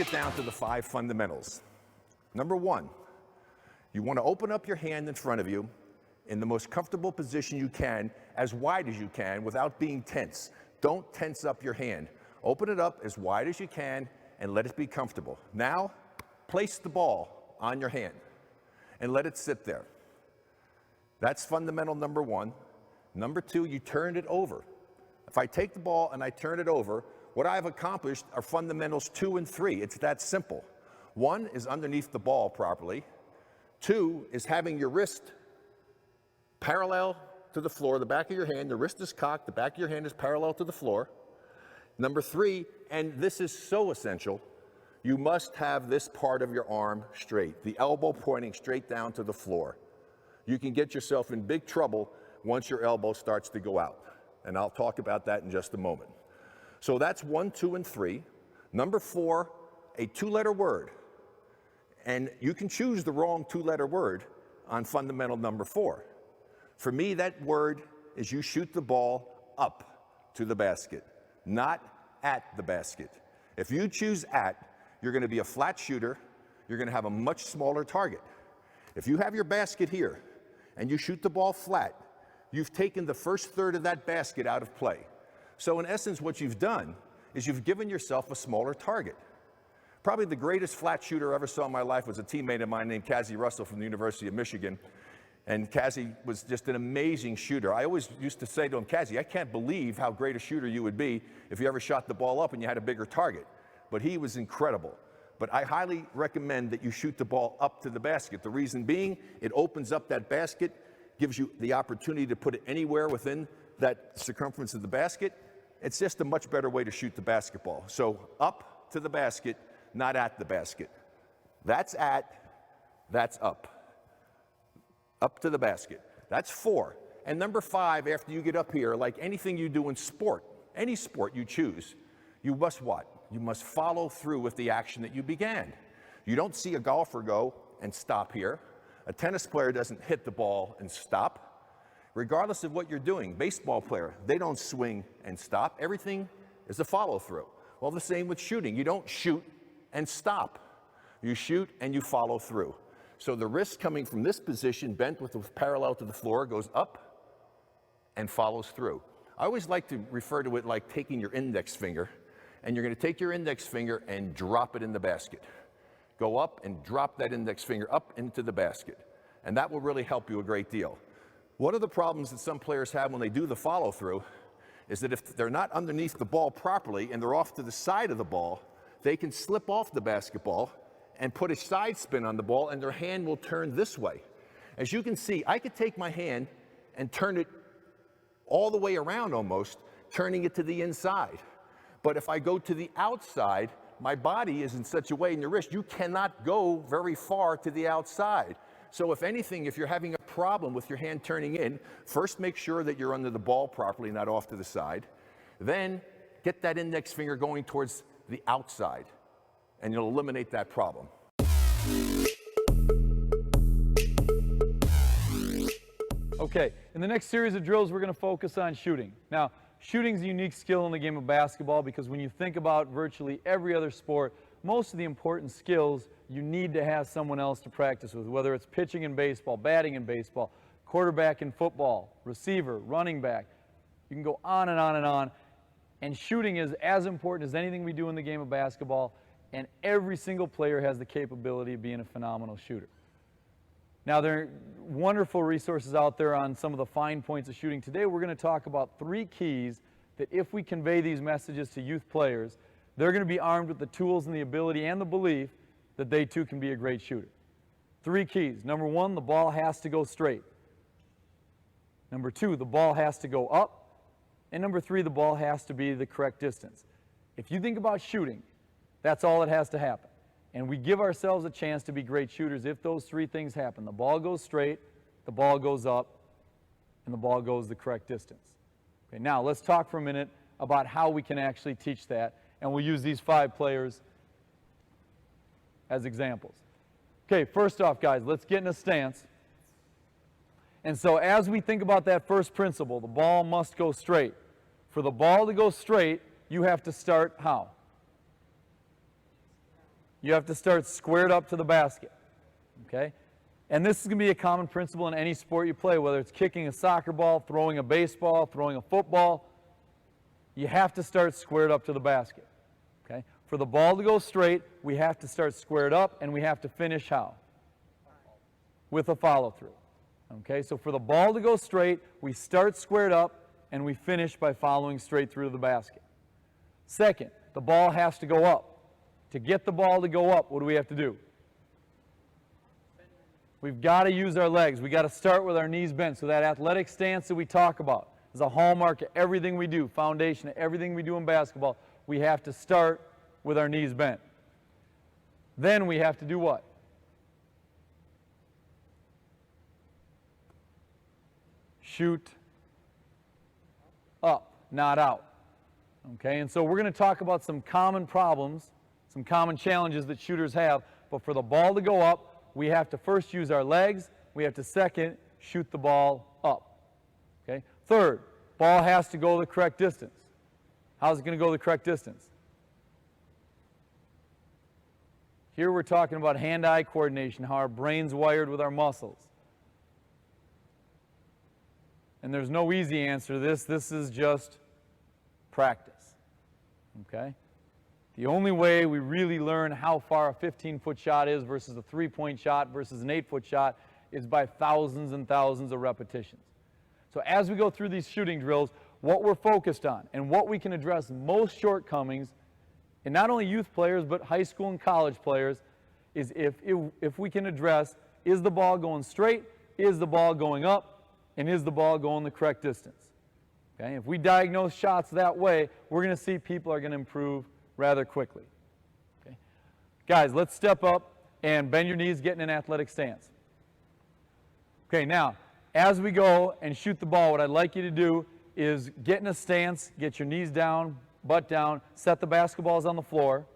get down to the 5 fundamentals. Number 1, you want to open up your hand in front of you in the most comfortable position you can, as wide as you can, without being tense. Don't tense up your hand. Open it up as wide as you can and let it be comfortable. Now, place the ball on your hand and let it sit there. That's fundamental number 1. Number 2, you turn it over. If I take the ball and I turn it over, what I've accomplished are fundamentals 2 and 3. It's that simple. 1 is underneath the ball properly. 2 is having your wrist parallel to the floor, the back of your hand, the wrist is cocked, the back of your hand is parallel to the floor. Number 3, and this is so essential, you must have this part of your arm straight, the elbow pointing straight down to the floor. You can get yourself in big trouble once your elbow starts to go out. And I'll talk about that in just a moment. So that's 1, 2, and 3. Number 4, a 2-letter word. And you can choose the wrong 2-letter word on fundamental number 4. For me, that word is you shoot the ball up to the basket, not at the basket. If you choose at, you're going to be a flat shooter. You're going to have a much smaller target. If you have your basket here and you shoot the ball flat, you've taken the first third of that basket out of play. So in essence, what you've done is you've given yourself a smaller target. Probably the greatest flat shooter I ever saw in my life was a teammate of mine named Cassie Russell from the University of Michigan. And Cassie was just an amazing shooter. I always used to say to him, Cassie, I can't believe how great a shooter you would be if you ever shot the ball up and you had a bigger target. But he was incredible. But I highly recommend that you shoot the ball up to the basket. The reason being, it opens up that basket, gives you the opportunity to put it anywhere within that circumference of the basket. It's just a much better way to shoot the basketball. So up to the basket, not at the basket. That's at, that's up. Up to the basket. That's 4. And number 5, after you get up here, like anything you do in sport, any sport you choose, you must what? You must follow through with the action that you began. You don't see a golfer go and stop here. A tennis player doesn't hit the ball and stop. Regardless of what you're doing, baseball player, they don't swing and stop. Everything is a follow through. Well, the same with shooting. You don't shoot and stop. You shoot and you follow through. So the wrist coming from this position, bent with parallel to the floor, goes up and follows through. I always like to refer to it like taking your index finger, and you're going to take your index finger and drop it in the basket. Go up and drop that index finger up into the basket, and that will really help you a great deal. One of the problems that some players have when they do the follow through is that if they're not underneath the ball properly and they're off to the side of the ball, they can slip off the basketball and put a side spin on the ball, and their hand will turn this way. As you can see, I could take my hand and turn it all the way around almost, turning it to the inside. But if I go to the outside, my body is in such a way in your wrist, you cannot go very far to the outside. So if anything, if you're having a problem with your hand turning in, first make sure that you're under the ball properly, not off to the side. Then get that index finger going towards the outside, and you'll eliminate that problem. Okay, in the next series of drills, we're going to focus on shooting. Now, shooting is a unique skill in the game of basketball because when you think about virtually every other sport, most of the important skills you need to have someone else to practice with, whether it's pitching in baseball, batting in baseball, quarterback in football, receiver, running back. You can go on and on and on. And shooting is as important as anything we do in the game of basketball, and every single player has the capability of being a phenomenal shooter. Now, there are wonderful resources out there on some of the fine points of shooting. Today, we're going to talk about 3 keys that if we convey these messages to youth players, they're going to be armed with the tools and the ability and the belief that they too can be a great shooter. 3 keys. Number 1, the ball has to go straight. Number 2, the ball has to go up. And number 3, the ball has to be the correct distance. If you think about shooting, that's all that has to happen. And we give ourselves a chance to be great shooters if those 3 things happen. The ball goes straight, the ball goes up, and the ball goes the correct distance. Okay, now let's talk for a minute about how we can actually teach that, and we'll use these 5 players as examples. Okay, first off, guys, let's get in a stance. And so as we think about that first principle, the ball must go straight. For the ball to go straight, you have to start how? you have to start squared up to the basket, okay? And this is going to be a common principle in any sport you play, whether it's kicking a soccer ball, throwing a baseball, throwing a football. You have to start squared up to the basket, okay? For the ball to go straight, we have to start squared up, and we have to finish how? With a follow-through, okay? So for the ball to go straight, we start squared up, and we finish by following straight through to the basket. Second, the ball has to go up. To get the ball to go up, what do we have to do? We've got to use our legs. We've got to start with our knees bent. So that athletic stance that we talk about is a hallmark of everything we do, foundation of everything we do in basketball. We have to start with our knees bent. Then we have to do what? Shoot up, not out. Okay, and so we're going to talk about some common problems, some common challenges that shooters have. But for the ball to go up, we have to first use our legs. We have to second shoot the ball up. Okay. Third, ball has to go the correct distance. How's it going to go the correct distance? Here we're talking about hand-eye coordination, how our brain's wired with our muscles. And there's no easy answer to this. This is just practice. Okay? The only way we really learn how far a 15-foot shot is versus a three-point shot versus an 8-foot shot is by thousands and thousands of repetitions. So as we go through these shooting drills, what we're focused on and what we can address most shortcomings in not only youth players but high school and college players is if we can address, is the ball going straight, is the ball going up, and is the ball going the correct distance? Okay? If we diagnose shots that way, we're going to see people are going to improve rather quickly. Okay? Guys, let's step up and bend your knees, get in an athletic stance. Okay, now, as we go and shoot the ball, what I'd like you to do is get in a stance, get your knees down, butt down, set the basketballs on the floor,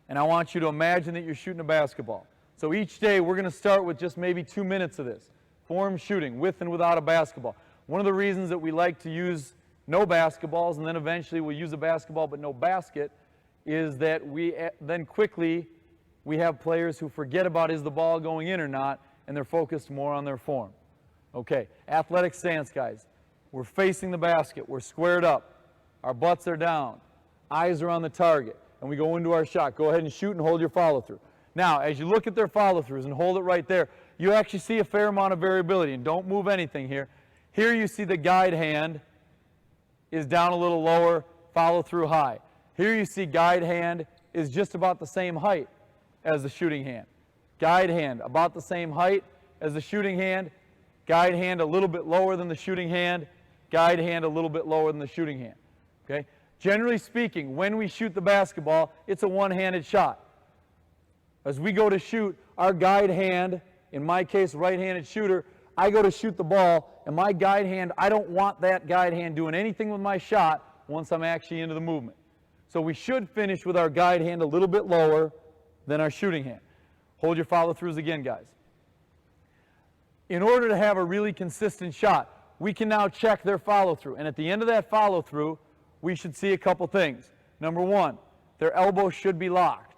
and I want you to imagine that you're shooting a basketball. So each day we're going to start with just maybe 2 minutes of this, form shooting, with and without a basketball. One of the reasons that we like to use no basketballs and then eventually we'll use a basketball but no basket is that then quickly we have players who forget about is the ball going in or not, and they're focused more on their form. Okay, athletic stance, guys. We're facing the basket. We're squared up. Our butts are down. Eyes are on the target. And we go into our shot. Go ahead and shoot and hold your follow-through. Now, as you look at their follow-throughs and hold it right there, you actually see a fair amount of variability. And don't move anything here. Here you see the guide hand is down a little lower, follow-through high. Here you see guide hand is just about the same height as the shooting hand. Guide hand about the same height as the shooting hand. Guide hand a little bit lower than the shooting hand. Guide hand a little bit lower than the shooting hand. Okay? Generally speaking, when we shoot the basketball, it's a one-handed shot. As we go to shoot, our guide hand, in my case, right-handed shooter, I go to shoot the ball, and my guide hand, I don't want that guide hand doing anything with my shot once I'm actually into the movement. So we should finish with our guide hand a little bit lower than our shooting hand. Hold your follow-throughs again, guys. In order to have a really consistent shot, we can now check their follow-through. And at the end of that follow-through, we should see a couple things. Number one, their elbow should be locked.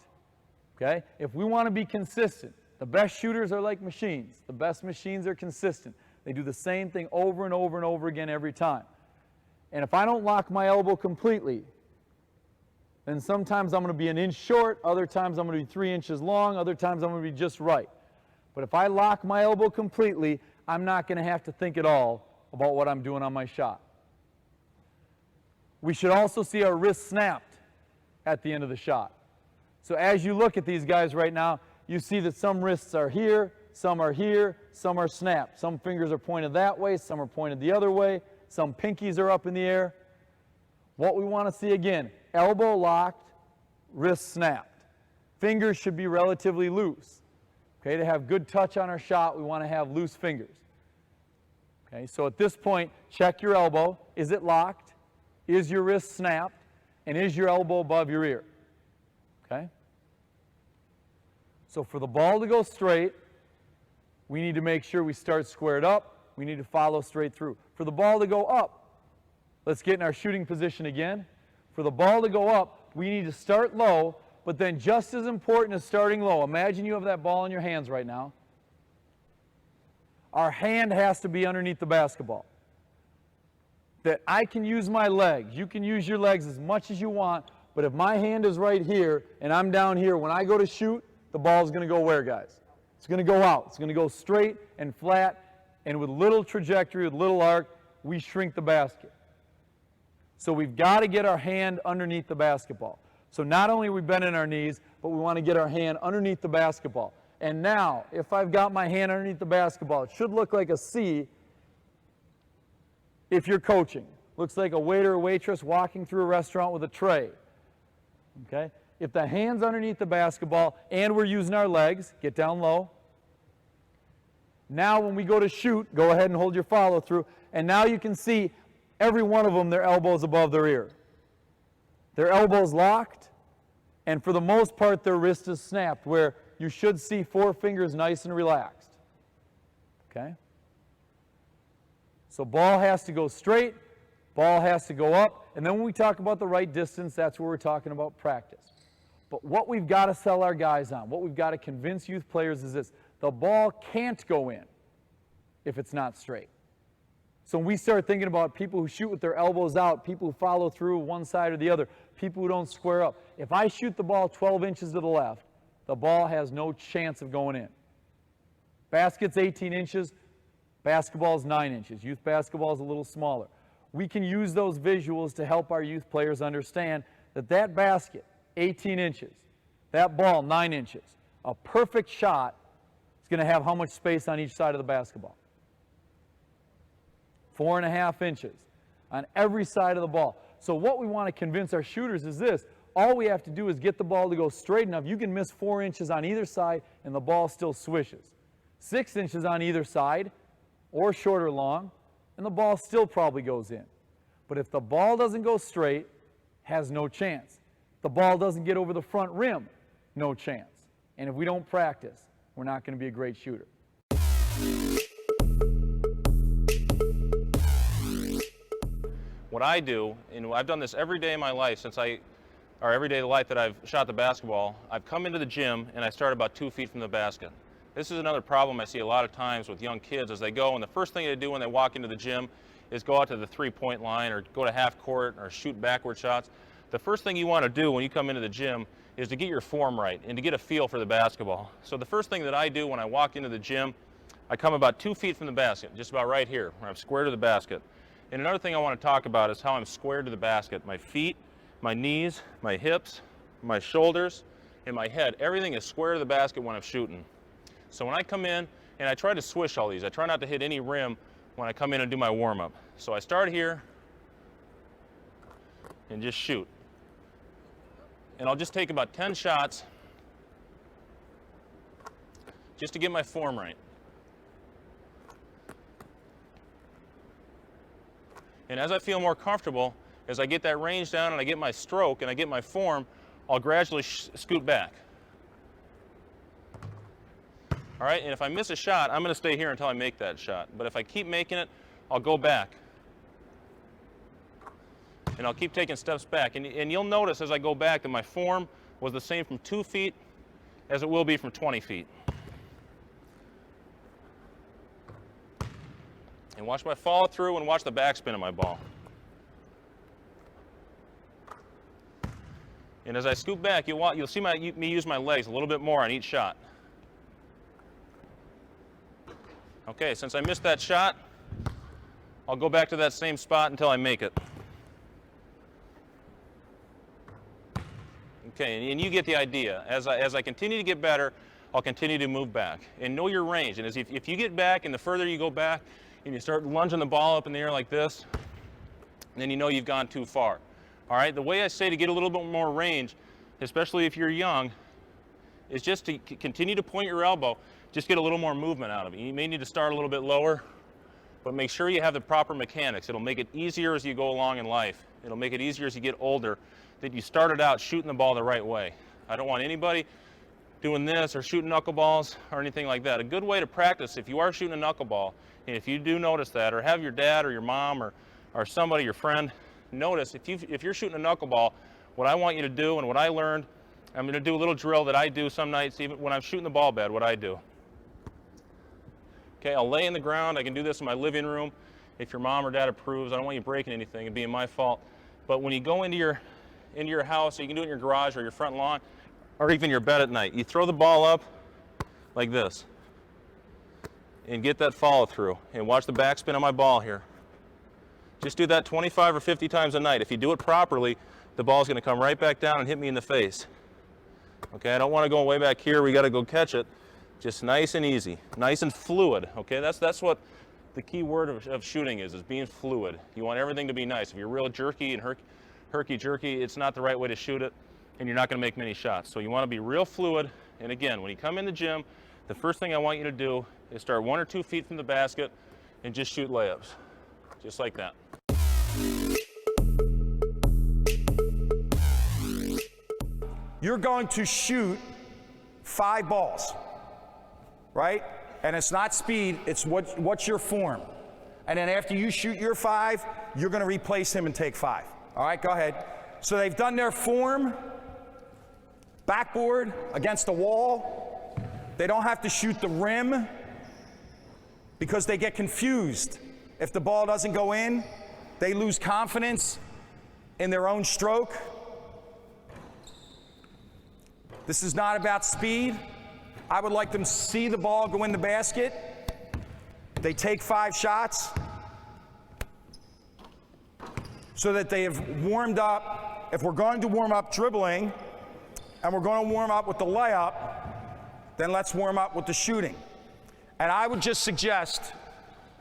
Okay? If we want to be consistent, the best shooters are like machines. The best machines are consistent. They do the same thing over and over and over again every time. And if I don't lock my elbow completely, then sometimes I'm going to be an inch short, other times I'm going to be 3 inches long, other times I'm going to be just right. But if I lock my elbow completely, I'm not going to have to think at all about what I'm doing on my shot. We should also see our wrist snapped at the end of the shot. So as you look at these guys right now, you see that some wrists are here, some are snapped. Some fingers are pointed that way, some are pointed the other way, some pinkies are up in the air. What we want to see again, elbow locked, wrist snapped. Fingers should be relatively loose. Okay, to have good touch on our shot, we want to have loose fingers. Okay, so at this point, check your elbow. Is it locked? Is your wrist snapped? And is your elbow above your ear? Okay? So for the ball to go straight, we need to make sure we start squared up. We need to follow straight through. For the ball to go up, let's get in our shooting position again. For the ball to go up, we need to start low. But then just as important as starting low, imagine you have that ball in your hands right now. Our hand has to be underneath the basketball. That I can use my legs. You can use your legs as much as you want, but if my hand is right here and I'm down here, when I go to shoot, the ball is going to go where, guys? It's going to go out. It's going to go straight and flat, and with little trajectory, with little arc, we shrink the basket. So we've got to get our hand underneath the basketball. So not only are we bending our knees, but we want to get our hand underneath the basketball. And now, if I've got my hand underneath the basketball, it should look like a C if you're coaching. Looks like a waiter or waitress walking through a restaurant with a tray. Okay? If the hand's underneath the basketball and we're using our legs, get down low. Now when we go to shoot, go ahead and hold your follow through. And now you can see every one of them, their elbows above their ear. Their elbows locked, and for the most part, their wrist is snapped, where you should see 4 fingers nice and relaxed. Okay? So ball has to go straight, ball has to go up, and then when we talk about the right distance, that's where we're talking about practice. But what we've got to sell our guys on, what we've got to convince youth players is this: the ball can't go in if it's not straight. So when we start thinking about people who shoot with their elbows out, people who follow through one side or the other, people who don't square up, if I shoot the ball 12 inches to the left, the ball has no chance of going in. Basket's 18 inches, basketball's 9 inches. Youth basketball is a little smaller. We can use those visuals to help our youth players understand that that basket, 18 inches, that ball, 9 inches, a perfect shot is going to have how much space on each side of the basketball? 4.5 inches on every side of the ball. So what we want to convince our shooters is this: all we have to do is get the ball to go straight enough. You can miss 4 inches on either side and the ball still swishes. 6 inches on either side, or short or long, and the ball still probably goes in. But if the ball doesn't go straight, has no chance. The ball doesn't get over the front rim, no chance. And if we don't practice, we're not going to be a great shooter. What I do, and I've done this every day of my life every day of the life that I've shot the basketball, I've come into the gym and I start about 2 feet from the basket. This is another problem I see a lot of times with young kids as they go, and the first thing they do when they walk into the gym is go out to the three-point line or go to half court or shoot backward shots. The first thing you want to do when you come into the gym is to get your form right and to get a feel for the basketball. So the first thing that I do when I walk into the gym, I come about 2 feet from the basket, just about right here, where I'm square to the basket. And another thing I want to talk about is how I'm square to the basket. My feet, my knees, my hips, my shoulders, and my head. Everything is square to the basket when I'm shooting. So when I come in, and I try to swish all these, I try not to hit any rim when I come in and do my warm-up. So I start here and just shoot. And I'll just take about 10 shots just to get my form right. And as I feel more comfortable, as I get that range down and I get my stroke and I get my form, I'll gradually scoot back. All right, and if I miss a shot, I'm going to stay here until I make that shot. But if I keep making it, I'll go back. And I'll keep taking steps back. And you'll notice as I go back that my form was the same from 2 feet as it will be from 20 feet. And watch my follow through and watch the backspin of my ball. And as I scoot back, you'll see me use my legs a little bit more on each shot. Okay, since I missed that shot, I'll go back to that same spot until I make it. Okay, and you get the idea. As I continue to get better, I'll continue to move back. And know your range. And if you get back and the further you go back, and you start lunging the ball up in the air like this, then you know you've gone too far. All right, the way I say to get a little bit more range, especially if you're young, is just to continue to point your elbow, just get a little more movement out of it. You may need to start a little bit lower, but make sure you have the proper mechanics. It'll make it easier as you go along in life. It'll make it easier as you get older that you started out shooting the ball the right way. I don't want anybody doing this or shooting knuckleballs or anything like that. A good way to practice, if you are shooting a knuckleball, and if you do notice that, or have your dad or your mom or somebody, your friend, notice if you're shooting a knuckleball, what I want you to do and what I learned I'm going to do a little drill that I do some nights, even when I'm shooting the ball bad, what I do. Okay, I'll lay in the ground. I can do this in my living room if your mom or dad approves. I don't want you breaking anything. It'd be my fault. But when you go into your house, or you can do it in your garage or your front lawn, or even your bed at night, you throw the ball up like this and get that follow through. And watch the backspin on my ball here. Just do that 25 or 50 times a night. If you do it properly, the ball's going to come right back down and hit me in the face. Okay, I don't want to go way back here. We got to go catch it. Just nice and easy, nice and fluid. Okay, that's what the key word of shooting is being fluid. You want everything to be nice. If you're real jerky and herky-jerky, it's not the right way to shoot it, and you're not going to make many shots. So you want to be real fluid. And again, when you come in the gym, the first thing I want you to do is start 1 or 2 feet from the basket and just shoot layups, just like that. You're going to shoot 5 balls, right? And it's not speed, it's what's your form. And then after you shoot your 5, you're going to replace him and take 5. All right, go ahead. So they've done their form, backboard against the wall. They don't have to shoot the rim because they get confused. If the ball doesn't go in, they lose confidence in their own stroke. This is not about speed. I would like them to see the ball go in the basket. They take 5 shots so that they have warmed up. If we're going to warm up dribbling and we're going to warm up with the layup, then let's warm up with the shooting. And I would just suggest,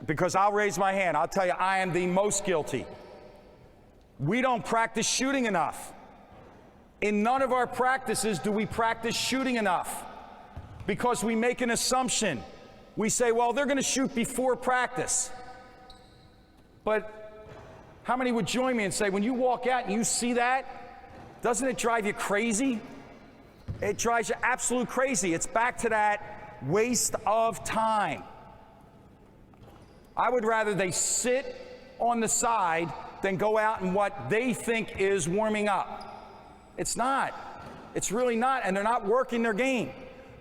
because I'll raise my hand, I'll tell you I am the most guilty. We don't practice shooting enough. In none of our practices do we practice shooting enough because we make an assumption. We say, well, they're going to shoot before practice. But how many would join me and say, when you walk out and you see that, doesn't it drive you crazy? It drives you absolute crazy. It's back to that waste of time. I would rather they sit on the side than go out and what they think is warming up. It's not. It's really not, and they're not working their game.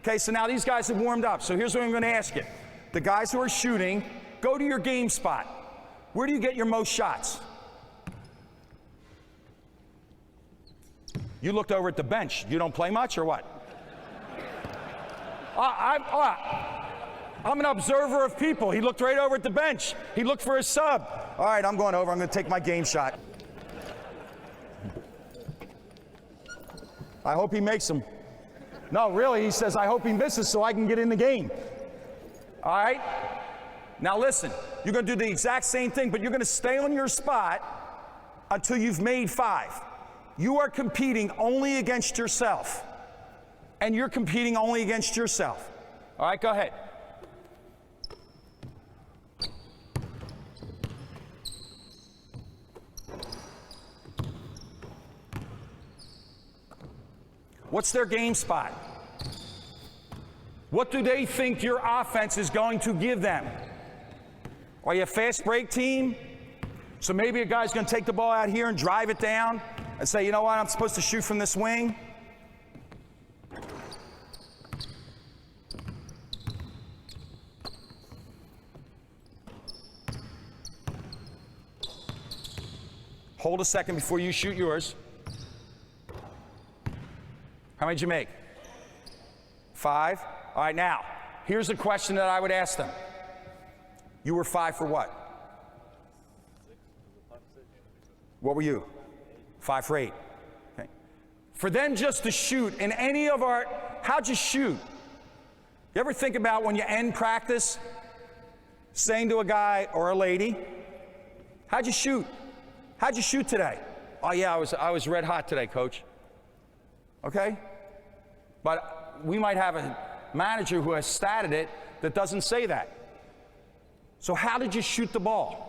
Okay, so now these guys have warmed up. So here's what I'm going to ask you. The guys who are shooting, go to your game spot. Where do you get your most shots? You looked over at the bench. You don't play much or what? I'm an observer of people. He looked right over at the bench. He looked for a sub. All right, I'm going over. I'm going to take my game shot. I hope he makes them. No, really, he says, I hope he misses so I can get in the game. All right? Now listen, you're going to do the exact same thing, but you're going to stay on your spot until you've made 5. You are competing only against yourself. And you're competing only against yourself. All right, go ahead. What's their game spot? What do they think your offense is going to give them? Are you a fast break team? So maybe a guy's going to take the ball out here and drive it down and say, you know what, I'm supposed to shoot from this wing. Hold a second before you shoot yours. How many did you make? 5? All right, now, here's a question that I would ask them. You were 5 for what? What were you? 5 for 8. Okay. For them just to shoot in any of our, how'd you shoot? You ever think about when you end practice, saying to a guy or a lady, how'd you shoot? How'd you shoot today? Oh yeah, I was red hot today, coach. Okay? But we might have a manager who has statted it that doesn't say that. So how did you shoot the ball?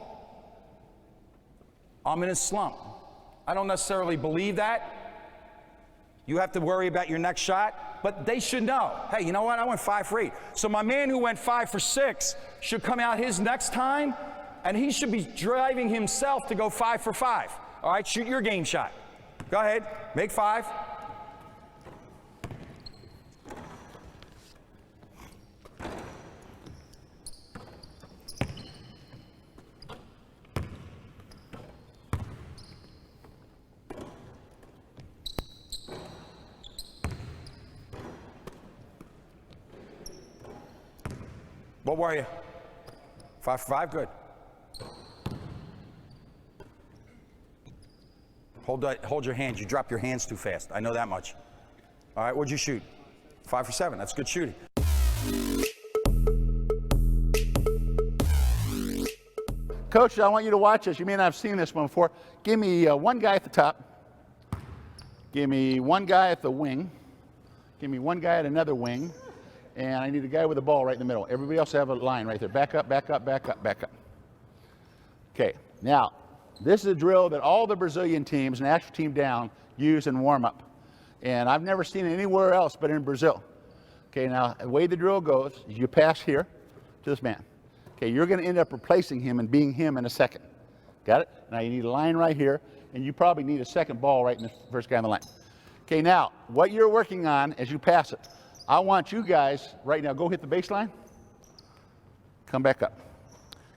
I'm in a slump. I don't necessarily believe that. You have to worry about your next shot, but they should know. Hey, you know what? I went 5 for 8. So my man who went 5 for 6 should come out his next time, and he should be driving himself to go 5 for 5. All right, shoot your game shot. Go ahead, make 5. What were you? 5 for 5, good. Hold your hands. You drop your hands too fast. I know that much. All right, what'd you shoot? 5 for 7. That's good shooting. Coach, I want you to watch this. You may not have seen this one before. Give me one guy at the top. Give me one guy at the wing. Give me one guy at another wing. And I need a guy with a ball right in the middle. Everybody else have a line right there. Back up, back up, back up, back up. Okay, now, this is a drill that all the Brazilian teams, national team down, use in warm-up. And I've never seen it anywhere else but in Brazil. Okay, now, the way the drill goes is you pass here to this man. Okay, you're going to end up replacing him and being him in a second. Got it? Now you need a line right here, and you probably need a second ball right in the first guy on the line. Okay, now, what you're working on as you pass it, I want you guys right now, go hit the baseline, come back up.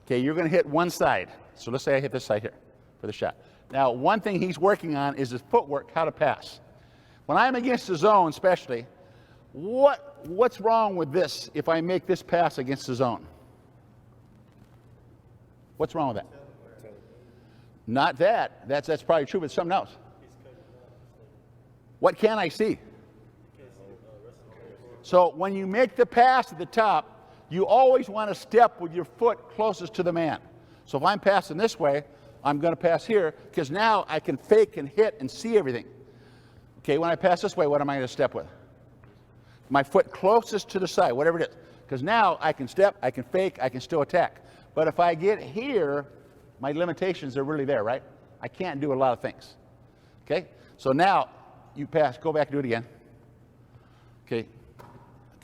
Okay, you're going to hit one side. So let's say I hit this side here for the shot. Now, one thing he's working on is his footwork, how to pass. When I'm against the zone especially, what's wrong with this if I make this pass against the zone? What's wrong with that? Not that. That's probably true, but something else. What can I see? So when you make the pass at the top, you always want to step with your foot closest to the man. So if I'm passing this way, I'm going to pass here because now I can fake and hit and see everything. Okay, when I pass this way, what am I going to step with? My foot closest to the side, whatever it is. Because now I can step, I can fake, I can still attack. But if I get here, my limitations are really there, right? I can't do a lot of things. Okay? So now you pass, go back and do it again. Okay.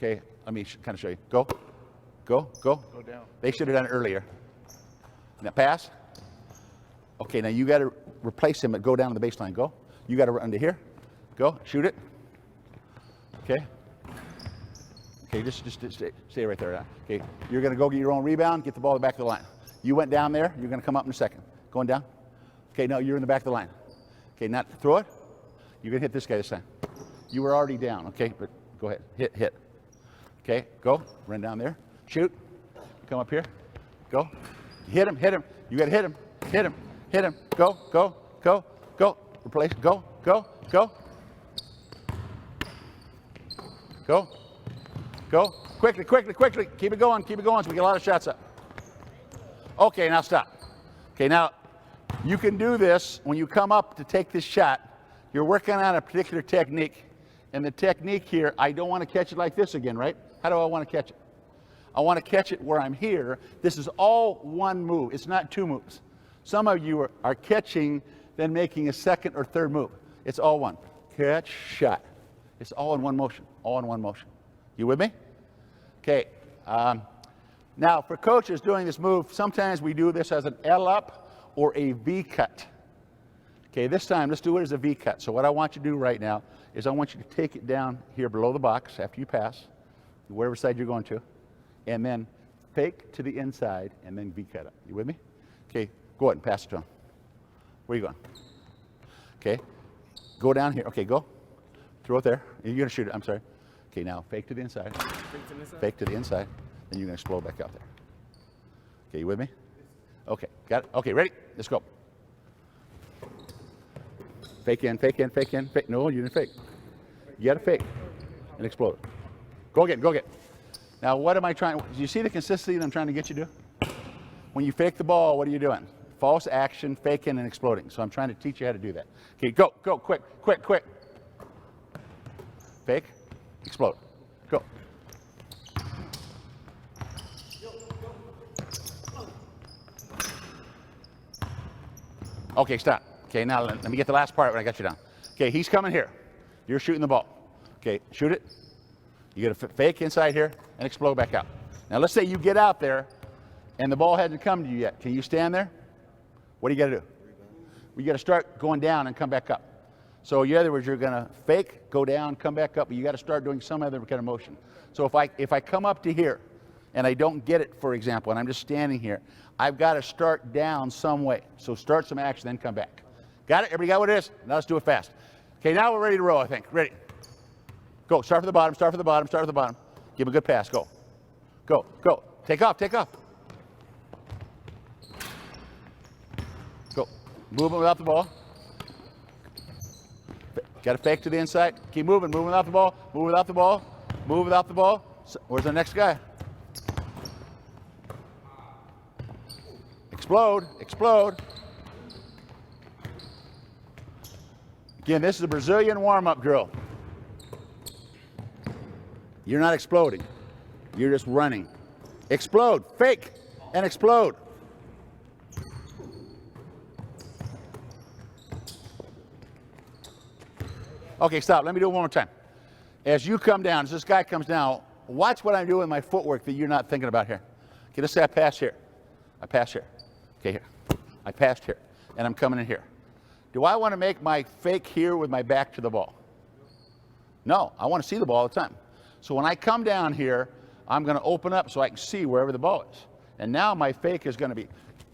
Okay, let me kind of show you. Go. Go, go. Go down. They should have done it earlier. Now pass. Okay, now you got to replace him and go down to the baseline. Go. You got to run to here. Go. Shoot it. Okay. Okay, just stay right there. Okay, you're going to go get your own rebound, get the ball at the back of the line. You went down there. You're going to come up in a second. Going down. Okay, no, you're in the back of the line. Okay, not throw it. You're going to hit this guy this time. You were already down, okay? But go ahead. Hit. Okay, go. Run down there. Shoot. Come up here. Go. Hit him. You got to hit him. Go. Replace. Go. Go. Quickly. Keep it going so we get a lot of shots up. Okay, now stop. Okay, now you can do this when you come up to take this shot. You're working on a particular technique. And the technique here, I don't want to catch it like this again, right? How do I want to catch it? I want to catch it where I'm here. This is all one move. It's not two moves. Some of you are catching, then making a second or third move. It's all one. Catch, shot. It's all in one motion. You with me? Okay. Now, for coaches doing this move, sometimes we do this as an L up or a V cut. Okay, this time, let's do it as a V cut. So what I want you to do right now is I want you to take it down here below the box after you pass, wherever side you're going to, and then fake to the inside and then V cut up. You with me? Okay, go ahead and pass it to him. Where are you going? Okay, go down here. Okay, go. Throw it there. You're going to shoot it. I'm sorry. Okay, now fake to the inside. Fake to the inside. Then you're going to explode back out there. Okay, you with me? Okay, got it? Okay, ready? Let's go. Fake in. No, you didn't fake. You got to fake and explode. Go again. Now, what am I trying? Do you see the consistency that I'm trying to get you to do? When you fake the ball, what are you doing? False action, faking, and exploding. So I'm trying to teach you how to do that. Okay, go, quick. Fake, explode, go. Okay, stop. Okay, now let me get the last part when I got you down. Okay, he's coming here. You're shooting the ball. Okay, shoot it. You get a fake inside here and explode back out. Now let's say you get out there and the ball hasn't come to you yet. Can you stand there? What do you got to do? You got to start going down and come back up. So in other words, you're going to fake, go down, come back up, but you got to start doing some other kind of motion. So if I come up to here and I don't get it, for example, and I'm just standing here, I've got to start down some way. So start some action, then come back. Got it? Everybody got what it is? Now let's do it fast. Okay, now we're ready to roll, I think. Ready? Go. Start from the bottom. Give him a good pass. Go. Take off, take off. Go. Moving without the ball. Got to fake to the inside. Keep moving, moving without the ball. Move without the ball. Move without the ball. Where's the next guy? Explode, explode. Again, this is a Brazilian warm-up drill. You're not exploding. You're just running. Explode, fake, and explode. Okay, stop. Let me do it one more time. As you come down, as this guy comes down, watch what I'm doing with my footwork that you're not thinking about here. Okay, let's say I pass here. I pass here. Okay, here. I passed here, and I'm coming in here. Do I want to make my fake here with my back to the ball? No, I want to see the ball all the time. So when I come down here, I'm going to open up so I can see wherever the ball is. And now my fake is going to be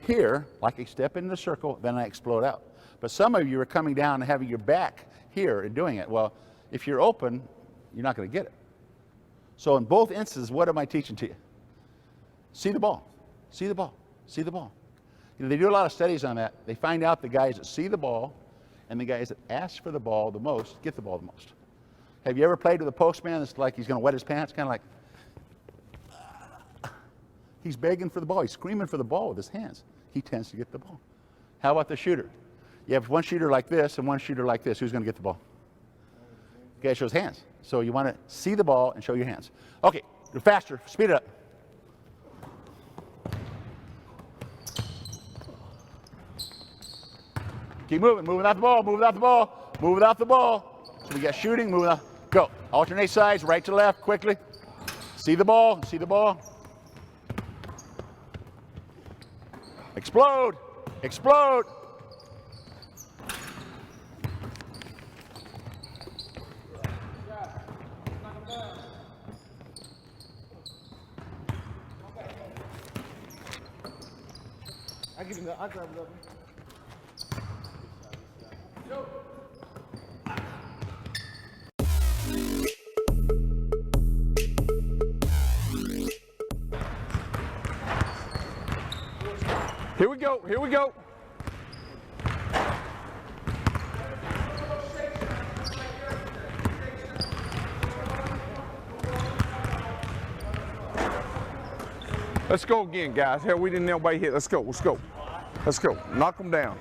here, like I step into the circle, then I explode out. But some of you are coming down and having your back here and doing it. Well, if you're open, you're not going to get it. So in both instances, what am I teaching to you? See the ball. See the ball. See the ball. You know, they do a lot of studies on that. They find out the guys that see the ball and the guys that ask for the ball the most get the ball the most. Have you ever played with a postman that's like he's going to wet his pants? Kind of like, he's begging for the ball. He's screaming for the ball with his hands. He tends to get the ball. How about the shooter? You have one shooter like this and one shooter like this. Who's going to get the ball? Okay, it shows hands. So you want to see the ball and show your hands. Okay, faster. Speed it up. Keep moving. Move without the ball. Move without the ball. Move without the ball. So we got shooting. Move without. Go. Alternate sides. Right to left. Quickly. See the ball. See the ball. Explode. Explode. I'll grab it up. Here we go, here we go. Let's go again, guys. Hell, we didn't nobody hit. Let's go, let's go. Let's go. Knock them down.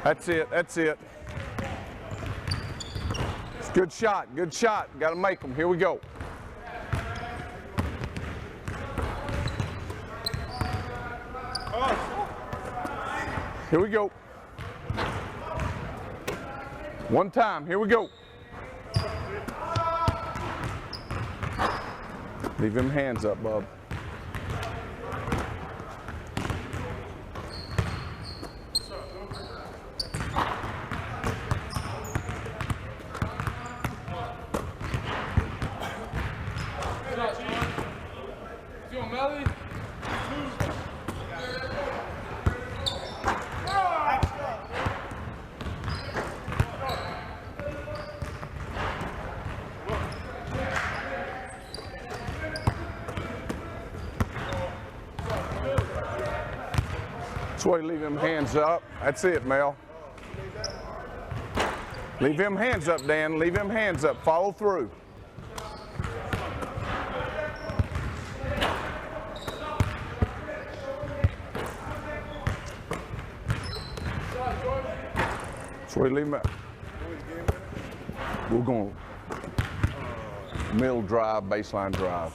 That's it, that's it. It's a good shot, good shot. Got to make them. Here we go. Here we go. One time, here we go. Leave them hands up, bub. That's why you leave them hands up. That's it, Mel. Leave them hands up, Dan. Leave them hands up. Follow through. That's why you leave them up. We're going middle drive, baseline drive.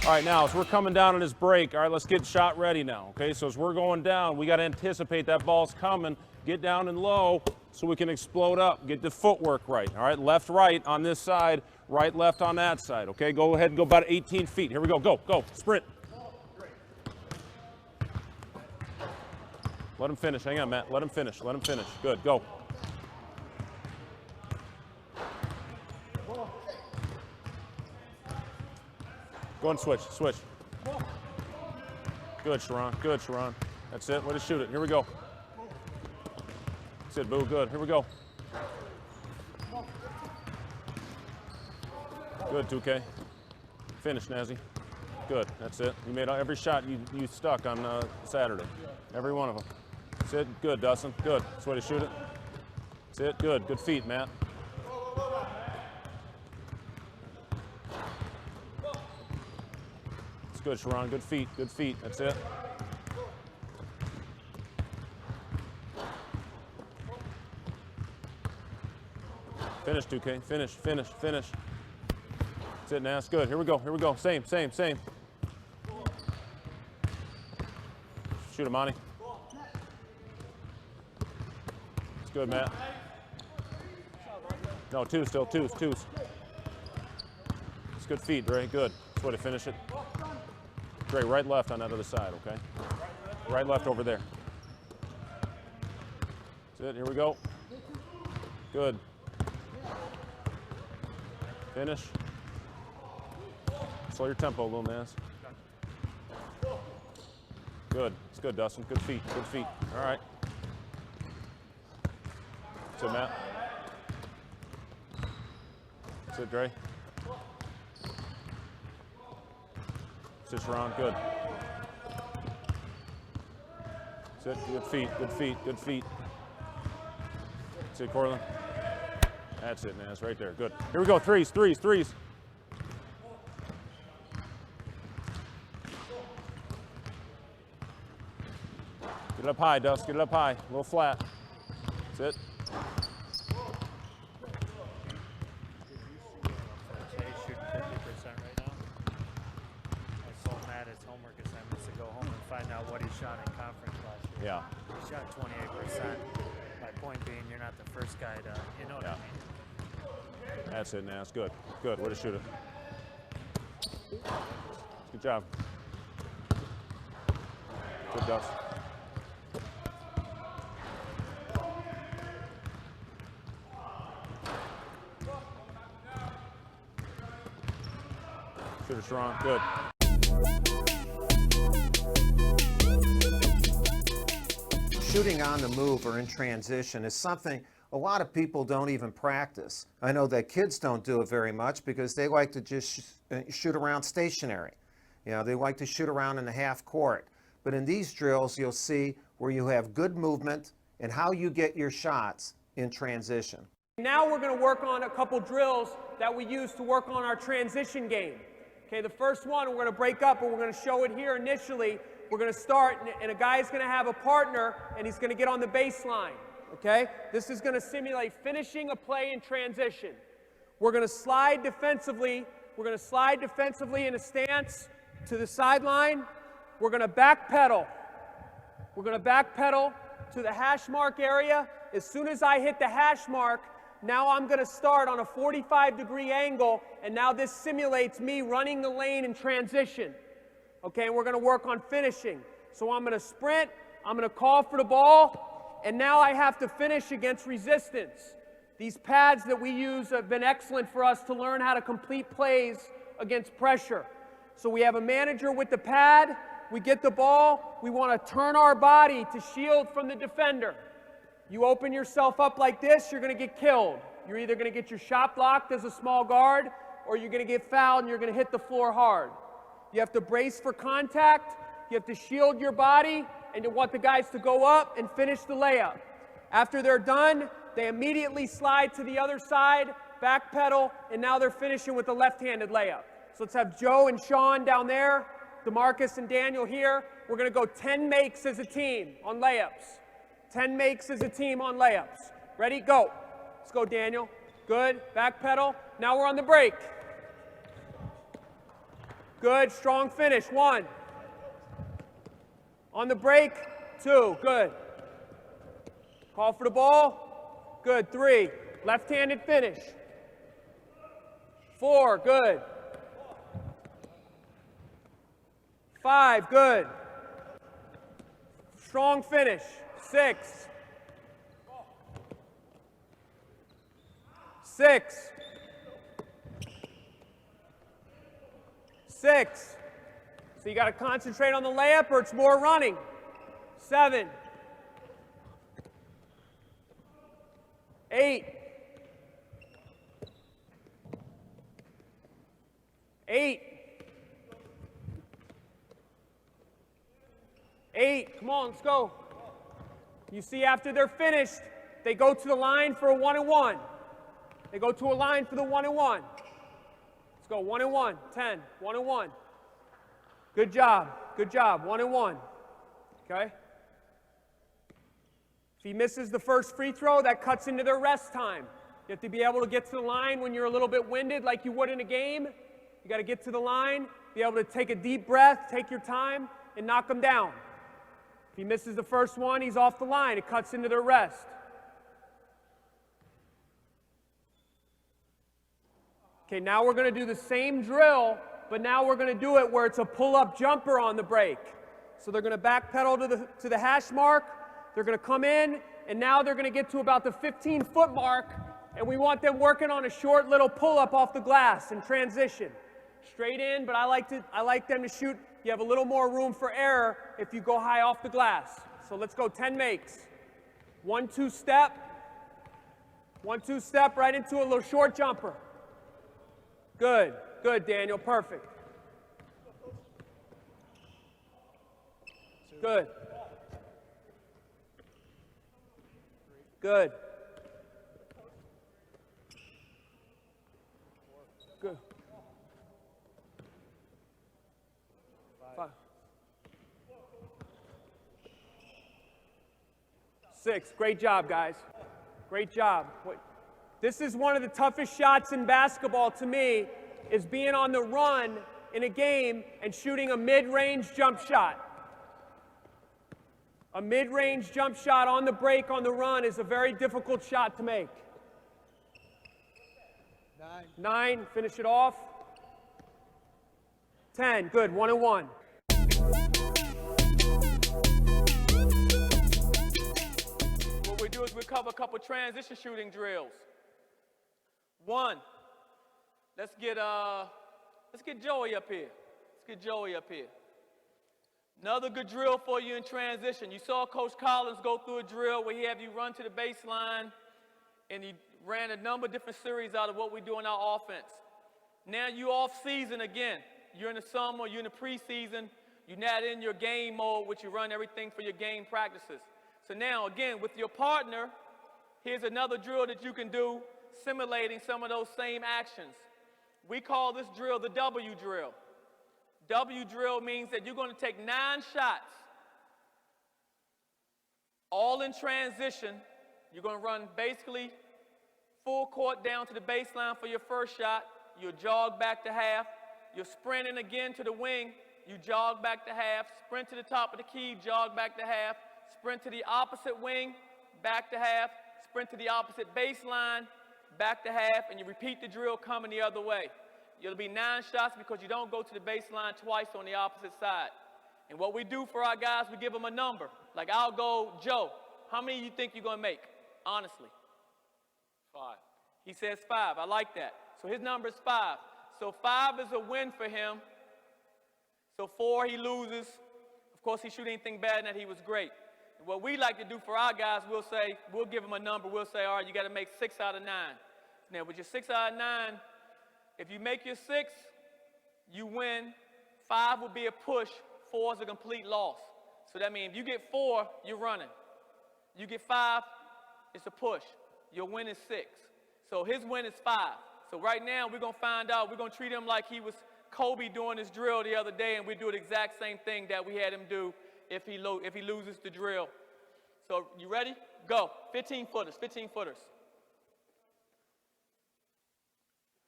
All right, now, as we're coming down on this break, all right, let's get shot ready now, okay? So as we're going down, we got to anticipate that ball's coming, get down and low so we can explode up, get the footwork right, all right? Left, right on this side, right, left on that side, okay? Go ahead and go about 18 feet. Here we go, go, sprint. Let him finish, hang on, Matt, let him finish, good, go. Go and switch. Good, Sharon. Good, Sharon. That's it. Way to shoot it. Here we go. That's it, Boo. Good. Here we go. Good, 2K. Finish, Nazi. Good. That's it. You made every shot you stuck on Saturday. Every one of them. That's it. Good, Dustin. Good. That's the way to shoot it. That's it. Good. Good feet, Matt. It's good, Sharon. Good feet. Good feet. That's it. Finish, 2K. Finish, finish, finish. That's it, Nas. Good. Here we go. Here we go. Same, same, same. Shoot him, Monty. It's good, Matt. No, two still. Twos. It's good feet, Dre. Good. That's the way to finish it. Dre, right, left on that other side, okay? Right, left over there. That's it. Here we go. Good. Finish. Slow your tempo a little, Naz. Good. It's good, Dustin. Good feet. Good feet. All right. That's it, Matt. That's it, Dre. That's it, Sharon. Good. That's it. Good feet. Good feet. Good feet. That's it, Cortland. That's it, Naz. Right there. Good. Here we go. Threes. Get it up high, Dust. Get it up high. A little flat. That's it. Jay shooting 50% right now. I told Matt his homework assignment is to go home and find out what he shot in conference last year. Yeah. He shot 28%. My point being, you're not the first guy to, you know what I mean? That's it, Naz. Good. Good. Way to shoot it. Good job. Good, Dust. Shooter strong. Good. Shooting on the move or in transition is something a lot of people don't even practice. I know that kids don't do it very much because they like to just shoot around stationary. You know, they like to shoot around in the half court. But in these drills, you'll see where you have good movement and how you get your shots in transition. Now we're going to work on a couple drills that we use to work on our transition game. Okay, the first one we're going to break up and we're going to show it here initially. We're going to start and a guy's going to have a partner and he's going to get on the baseline. Okay, this is going to simulate finishing a play in transition. We're going to slide defensively. We're going to slide defensively in a stance to the sideline. We're going to backpedal. We're going to backpedal to the hash mark area. As soon as I hit the hash mark, now I'm going to start on a 45-degree angle, and now this simulates me running the lane in transition. Okay, and we're going to work on finishing. So I'm going to sprint, I'm going to call for the ball, and now I have to finish against resistance. These pads that we use have been excellent for us to learn how to complete plays against pressure. So we have a manager with the pad, we get the ball, we want to turn our body to shield from the defender. You open yourself up like this, you're going to get killed. You're either going to get your shot blocked as a small guard, or you're going to get fouled and you're going to hit the floor hard. You have to brace for contact, you have to shield your body, and you want the guys to go up and finish the layup. After they're done, they immediately slide to the other side, backpedal, and now they're finishing with a left-handed layup. So let's have Joe and Sean down there, DeMarcus and Daniel here. We're going to go 10 makes as a team on layups. 10 makes as a team on layups. Ready? Go. Let's go, Daniel. Good. Backpedal. Now we're on the break. Good. Strong finish. 1. On the break. 2. Good. Call for the ball. Good. 3. Left-handed finish. 4. Good. 5. Good. Strong finish. 6. 6. 6. So you got to concentrate on the layup or it's more running. 7, 8, 8, 8. Come on, let's go. You see, after they're finished, they go to the line for a 1-and-1. They go to a line for the 1-and-1. Let's go, 1-and-1, 10, 1-and-1. Good job, 1-and-1. Okay? If he misses the first free throw, that cuts into their rest time. You have to be able to get to the line when you're a little bit winded like you would in a game. You got to get to the line, be able to take a deep breath, take your time, and knock them down. If he misses the first one, he's off the line. It cuts into their rest. Okay, now we're going to do the same drill, but now we're going to do it where it's a pull-up jumper on the break. So they're going to backpedal to the hash mark. They're going to come in, and now they're going to get to about the 15-foot mark, and we want them working on a short little pull-up off the glass in transition. Straight in, but I like them to shoot. You have a little more room for error if you go high off the glass. So let's go 10 makes. 1-2 step. 1-2 step right into a little short jumper. Good, Daniel, perfect. Good. Good. Good. 5. 6. Great job, guys. Great job. This is one of the toughest shots in basketball to me, is being on the run in a game and shooting a mid-range jump shot. A mid-range jump shot on the break on the run is a very difficult shot to make. 9, finish it off. 10, good, 1-and-1. What we do is we cover a couple transition shooting drills. 1, let's get Joey up here. Another good drill for you in transition. You saw Coach Collins go through a drill where he had you run to the baseline, and he ran a number of different series out of what we do in our offense. Now you off season again. You're in the summer, you're in the preseason, you're not in your game mode, which you run everything for your game practices. So now, again, with your partner, here's another drill that you can do, simulating some of those same actions. We call this drill the W drill. W drill means that you're going to take 9 shots, all in transition. You're going to run basically full court down to the baseline for your first shot. You'll jog back to half. You're sprinting again to the wing. You jog back to half. Sprint to the top of the key, jog back to half. Sprint to the opposite wing, back to half. Sprint to the opposite baseline, back to half, and you repeat the drill coming the other way. It'll be 9 shots because you don't go to the baseline twice on the opposite side. And what we do for our guys, we give them a number. Like I'll go, Joe, how many you think you're going to make? Honestly. 5. He says 5. I like that. So his number is 5. So 5 is a win for him. So 4, he loses. Of course, he shoot anything bad in that, he was great. And what we like to do for our guys, we'll give them a number. We'll say, all right, you got to make 6 out of 9. Now, with your 6 out of 9, if you make your 6, you win. 5 will be a push. 4 is a complete loss. So that means if you get 4, you're running. You get 5, it's a push. Your win is 6. So his win is 5. So right now we're going to find out. We're going to treat him like he was Kobe doing his drill the other day, and we do the exact same thing that we had him do if he loses the drill. So you ready? Go. 15-footers, 15-footers.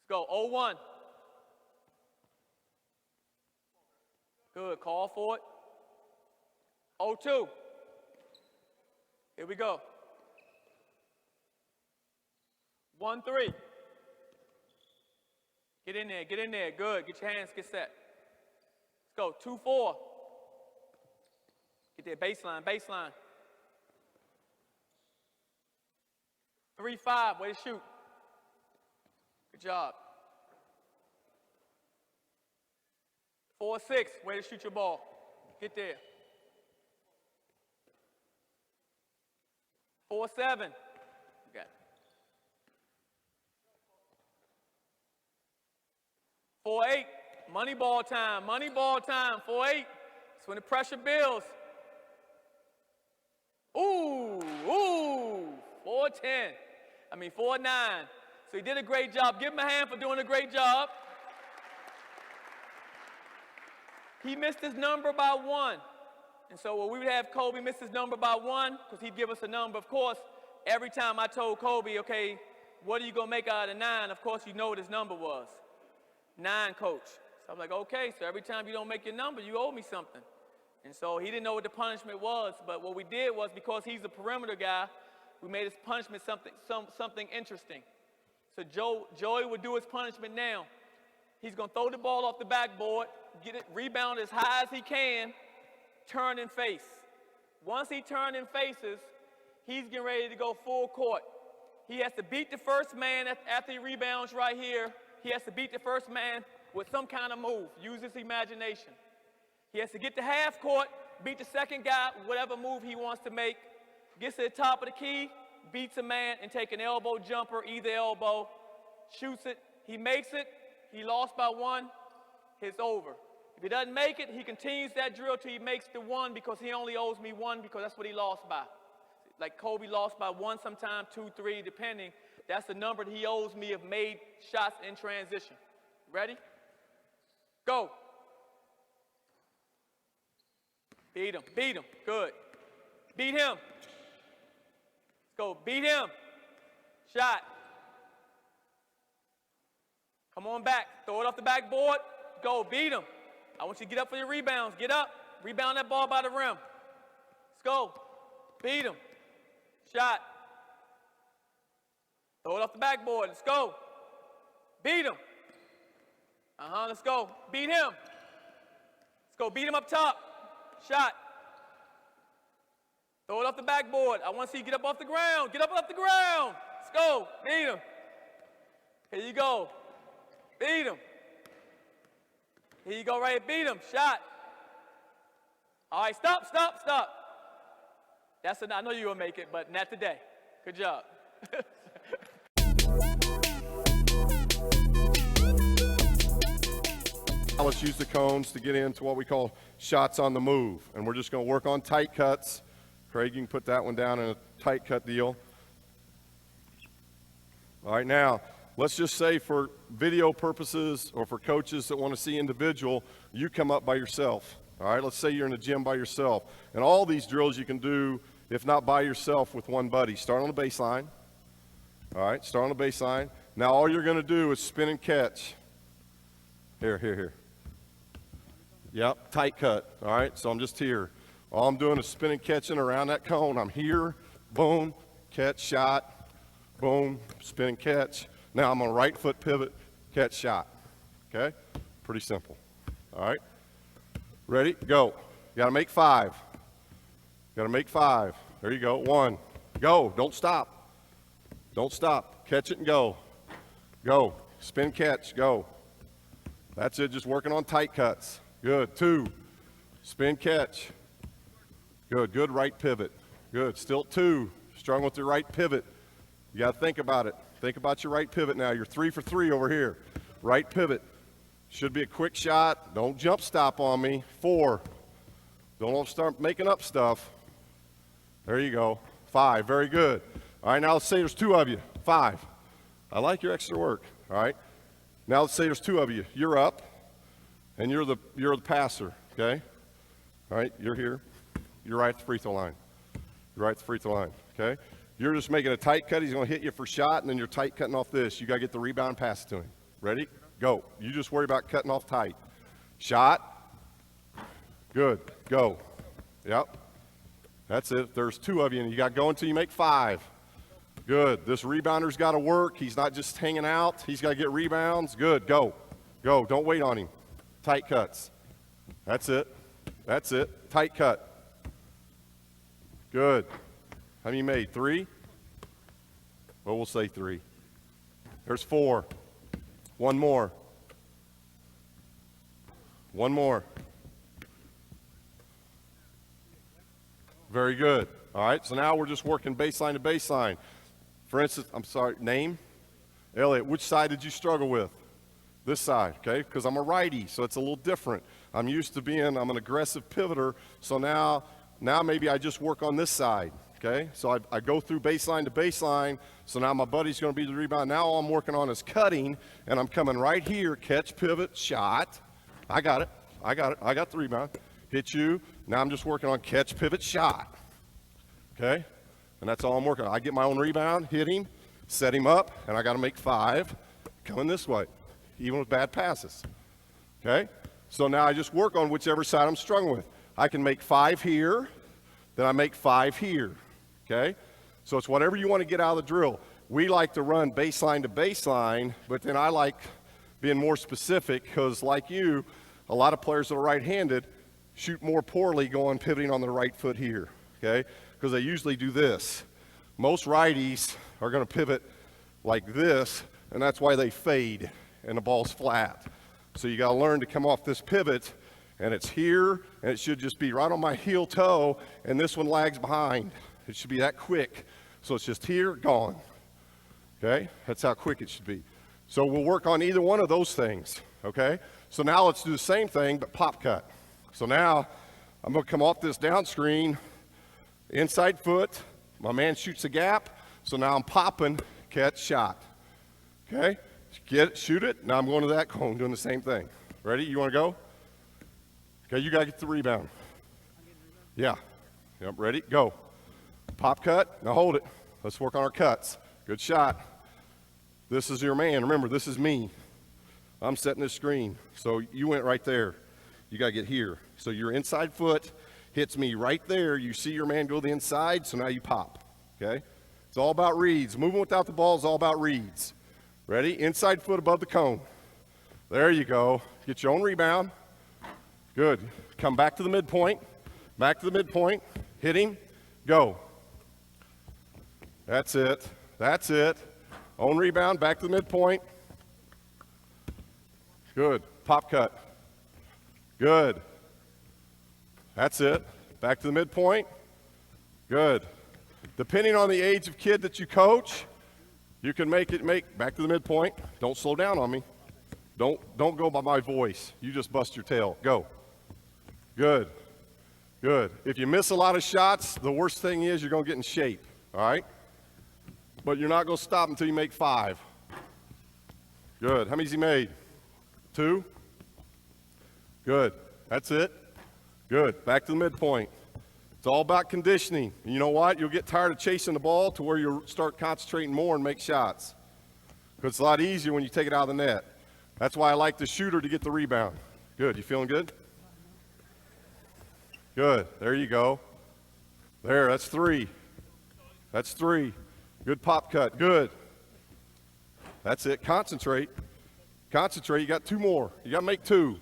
Go, 0-1. Good, call for it. 0-2. Here we go. 1-3. Get in there, good. Get your hands, get set. Let's go, 2-4. Get there, baseline. 3-5, way to shoot. Good job. 4-6, way to shoot your ball. Get there. 4-7. Okay. 4-8. Money ball time. Money ball time. 4-8. It's when the pressure builds. Ooh. 4-10. 4-9. So he did a great job. Give him a hand for doing a great job. He missed his number by 1. And so we would have Kobe miss his number by 1 because he'd give us a number. Of course, every time I told Kobe, okay, what are you going to make out of 9? Of course, you know what his number was. 9, coach. So I'm like, okay, so every time you don't make your number, you owe me something. And so he didn't know what the punishment was, but what we did was, because he's a perimeter guy, we made his punishment something interesting. So Joey would do his punishment now. He's going to throw the ball off the backboard, get it, rebound as high as he can, turn and face. Once he turns and faces, he's getting ready to go full court. He has to beat the first man after he rebounds right here. He has to beat the first man with some kind of move. Use his imagination. He has to get to half court, beat the second guy, whatever move he wants to make. Gets to the top of the key, beats a man, and take an elbow jumper, either elbow, shoots it. He makes it. He lost by 1. It's over. If he doesn't make it, he continues that drill till he makes the 1, because he only owes me 1 because that's what he lost by. Like Kobe lost by 1 sometime, 2, 3, depending. That's the number that he owes me of made shots in transition. Ready? Go. Beat him. Beat him. Good. Beat him. Let's go. Beat him. Shot. Come on back. Throw it off the backboard. Go. Beat him. I want you to get up for your rebounds. Get up. Rebound that ball by the rim. Let's go. Beat him. Shot. Throw it off the backboard. Let's go. Beat him. Let's go. Beat him. Let's go. Beat him up top. Shot. Throw it off the backboard. I want to see you get up off the ground. Get up off the ground. Let's go. Beat him. Here you go. Beat him. Here you go, right? Beat him. Shot. All right, stop. I know you're going to make it, but not today. Good job. Let's use the cones to get into what we call shots on the move. And we're just going to work on tight cuts. Craig, you can put that one down in a tight cut deal. All right, now, let's just say for video purposes or for coaches that want to see individual, you come up by yourself. All right, let's say you're in the gym by yourself. And all these drills you can do, if not by yourself, with one buddy. Start on the baseline. All right, start on the baseline. Now all you're going to do is spin and catch. Here. Yep, tight cut. All right, so I'm just here. All I'm doing is spin and catching around that cone. I'm here, boom, catch, shot, boom, spin and catch. Now I'm on right foot pivot, catch, shot. Okay, pretty simple. All right, ready, go. You got to make 5. Got to make 5. There you go. 1, go. Don't stop. Don't stop. Catch it and go. Go. Spin, catch, go. That's it, just working on tight cuts. Good. 2, spin, catch. Good right pivot. Good, still 2, strong with your right pivot. You got to think about it. Think about your right pivot now. You're 3 for 3 over here. Right pivot. Should be a quick shot. Don't jump stop on me. 4, don't start making up stuff. There you go. 5, very good. All right, now let's say there's 2 of you. 5, I like your extra work. All right, now let's say there's 2 of you. You're up, and you're the passer, okay? All right, you're here. You're right at the free throw line. You're right at the free throw line, okay? You're just making a tight cut. He's going to hit you for shot, and then you're tight cutting off this. You got to get the rebound and pass it to him. Ready? Go. You just worry about cutting off tight. Shot. Good. Go. Yep. That's it. There's 2 of you, and you got to go until you make 5. Good. This rebounder got to work. He's not just hanging out. He's got to get rebounds. Good. Go. Go. Don't wait on him. Tight cuts. That's it. That's it. Tight cut. Good. How many you made? 3? Well, we'll say 3. There's 4. 1 more. One more. Very good. All right, so now we're just working baseline to baseline. For instance, I'm sorry, name? Elliot, which side did you struggle with? This side, okay? Because I'm a righty, so it's a little different. I'm used to being, I'm an aggressive pivoter, so now maybe I just work on this side, okay? So I go through baseline to baseline, so now my buddy's going to be the rebound. Now all I'm working on is cutting, and I'm coming right here, catch, pivot, shot. I got it. I got the rebound. Hit you. Now I'm just working on catch, pivot, shot, okay? And that's all I'm working on. I get my own rebound, hit him, set him up, and I got to make 5 coming this way, even with bad passes, okay? So now I just work on whichever side I'm struggling with. I can make 5 here, then I make 5 here, okay? So it's whatever you want to get out of the drill. We like to run baseline to baseline, but then I like being more specific because, like you, a lot of players that are right-handed shoot more poorly going pivoting on the right foot here, okay? Because they usually do this. Most righties are going to pivot like this, and that's why they fade and the ball's flat. So you got to learn to come off this pivot, and it's here, and it should just be right on my heel toe, and this one lags behind. It should be that quick. So it's just here, gone. Okay? That's how quick it should be. So we'll work on either one of those things, okay? So now let's do the same thing, but pop cut. So now I'm going to come off this down screen, inside foot. My man shoots a gap, so now I'm popping, catch, shot. Okay? Get it, shoot it. Now I'm going to that cone, doing the same thing. Ready? You want to go? Okay, you got to get the rebound. Yeah. Yep, ready? Go. Pop cut. Now hold it. Let's work on our cuts. Good shot. This is your man. Remember, this is me. I'm setting this screen. So you went right there. You got to get here. So your inside foot hits me right there. You see your man go to the inside, so now you pop. Okay? It's all about reads. Moving without the ball is all about reads. Ready? Inside foot above the cone. There you go. Get your own rebound. Good. Come back to the midpoint. Back to the midpoint. Hit him. Go. That's it. That's it. Own rebound. Back to the midpoint. Good. Pop cut. Good. That's it. Back to the midpoint. Good. Depending on the age of kid that you coach, you can make back to the midpoint. Don't slow down on me. Don't go by my voice. You just bust your tail. Go. Good. Good. If you miss a lot of shots, the worst thing is you're going to get in shape. All right? But you're not going to stop until you make 5. Good. How many's he made? 2? Good. That's it. Good. Back to the midpoint. It's all about conditioning. And you know what? You'll get tired of chasing the ball to where you'll start concentrating more and make shots. Because it's a lot easier when you take it out of the net. That's why I like the shooter to get the rebound. Good. You feeling good? Good. There you go. There. That's 3. That's 3. Good pop cut. Good. That's it. Concentrate. Concentrate. You got 2 more. You got to make 2.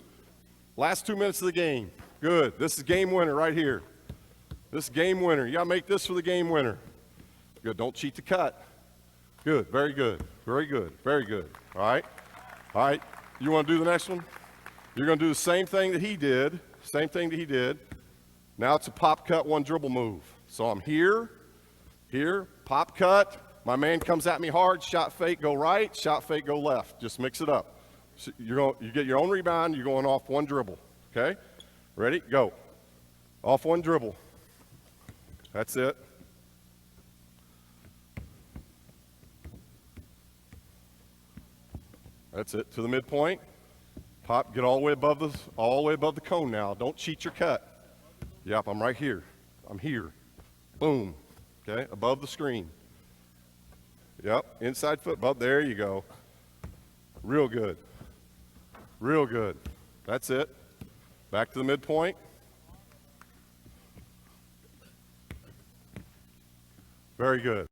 Last 2 minutes of the game. Good. This is game winner right here. This is game winner. You got to make this for the game winner. Good. Don't cheat the cut. Good. Very good. Very good. Very good. All right. All right. You want to do the next one? You're going to do the same thing that he did. Same thing that he did. Now it's a pop cut, one dribble move. So I'm here, pop cut. My man comes at me hard. Shot fake, go right. Shot fake, go left. Just mix it up. So you get your own rebound. You're going off one dribble. Okay? Ready? Go. Off one dribble. That's it. That's it. To the midpoint. Pop. Get all the way above the cone now. Don't cheat your cut. Yep. I'm right here. I'm here. Boom. Okay. Above the screen. Yep. Inside foot. Above. There you go. Real good. Real good. That's it. Back to the midpoint. Very good.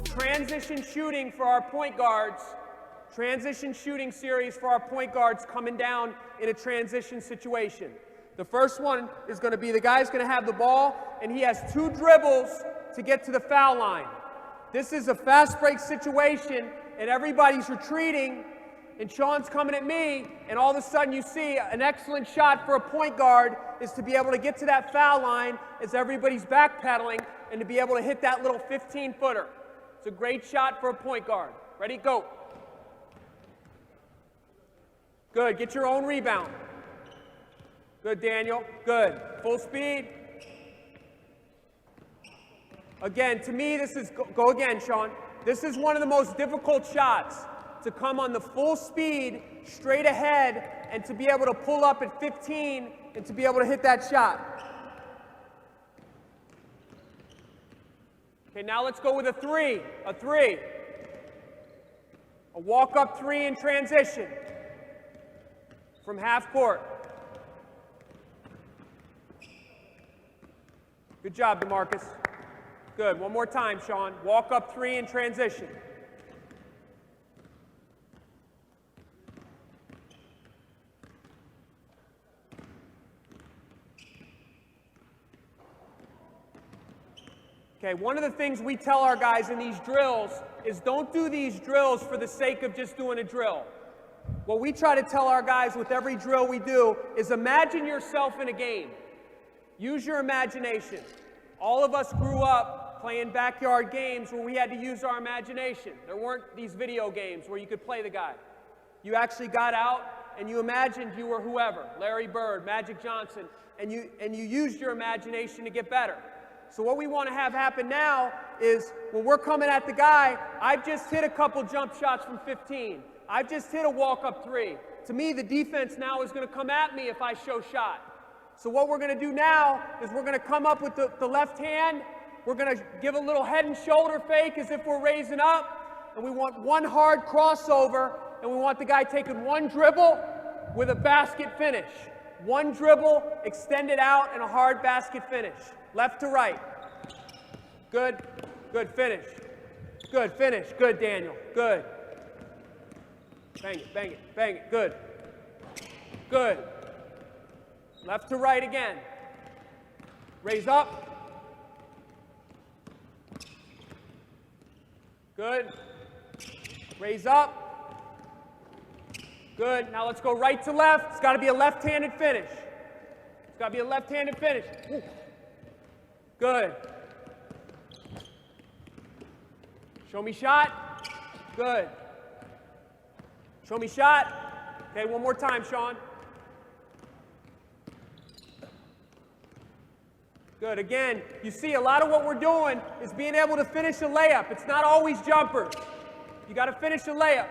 Transition shooting for our point guards. Transition shooting series for our point guards coming down in a transition situation. The first one is going to be the guy's going to have the ball, and he has 2 dribbles to get to the foul line. This is a fast break situation, and everybody's retreating, and Sean's coming at me, and all of a sudden you see an excellent shot for a point guard is to be able to get to that foul line as everybody's backpedaling and to be able to hit that little 15-footer. It's a great shot for a point guard. Ready? Go. Good. Get your own rebound. Good, Daniel. Good. Full speed. Again, to me, this is, go again, Sean. This is one of the most difficult shots, to come on the full speed, straight ahead, and to be able to pull up at 15 and to be able to hit that shot. Okay, now let's go with a three. A three. A walk-up three in transition from half court. Good job, DeMarcus. Good. One more time, Sean. Walk-up three in transition. Okay, one of the things we tell our guys in these drills is don't do these drills for the sake of just doing a drill. What we try to tell our guys with every drill we do is imagine yourself in a game. Use your imagination. All of us grew up playing backyard games where we had to use our imagination. There weren't these video games where you could play the guy. You actually got out and you imagined you were whoever, Larry Bird, Magic Johnson, and you used your imagination to get better. So what we want to have happen now is when we're coming at the guy, I've just hit a couple jump shots from 15. I've just hit a walk-up three. To me, the defense now is going to come at me if I show shot. So what we're going to do now is we're going to come up with the left hand. We're going to give a little head and shoulder fake as if we're raising up. And we want one hard crossover, and we want the guy taking one dribble with a basket finish. One dribble, extend it out, and a hard basket finish. Left to right. Good. Good. Finish. Good. Finish. Good, Daniel. Good. Bang it. Bang it. Bang it. Good. Good. Left to right again. Raise up. Good. Raise up. Good. Now let's go right to left. It's got to be a left-handed finish. It's got to be a left-handed finish. Ooh. Good. Show me shot. Good. Show me shot. Okay, one more time, Sean. Good. Again, you see a lot of what we're doing is being able to finish a layup. It's not always jumpers. You got to finish a layup.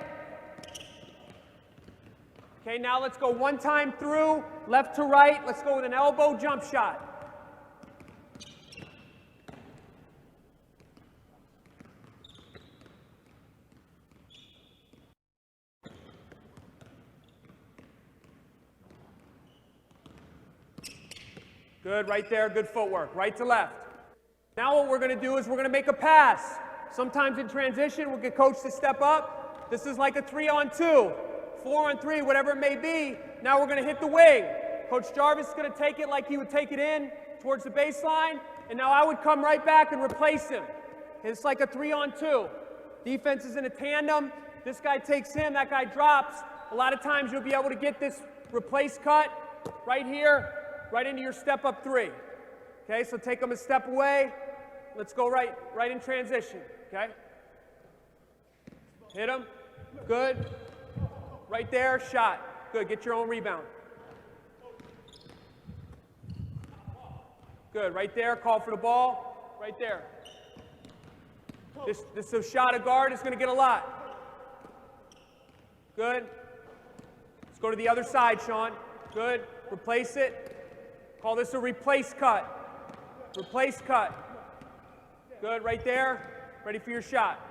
Okay, now let's go one time through, left to right. Let's go with an elbow jump shot. Good, right there, good footwork, right to left. Now what we're going to do is we're going to make a pass. Sometimes in transition, we'll get coach to step up. This is like a 3-on-2, 4-on-3, whatever it may be. Now we're going to hit the wing. Coach Jarvis is going to take it like he would take it in towards the baseline, and now I would come right back and replace him. It's like a 3-on-2. Defense is in a tandem. This guy takes him, that guy drops. A lot of times you'll be able to get this replace cut right here, right into your step-up three. Okay, so take them a step away. Let's go right in transition, okay? Hit him. Good. Right there, shot. Good, get your own rebound. Good, right there, call for the ball. Right there. This shot a guard is going to get a lot. Good. Let's go to the other side, Sean. Good. Replace it. Call this a replace cut. Replace cut. Good, right there. Ready for your shot.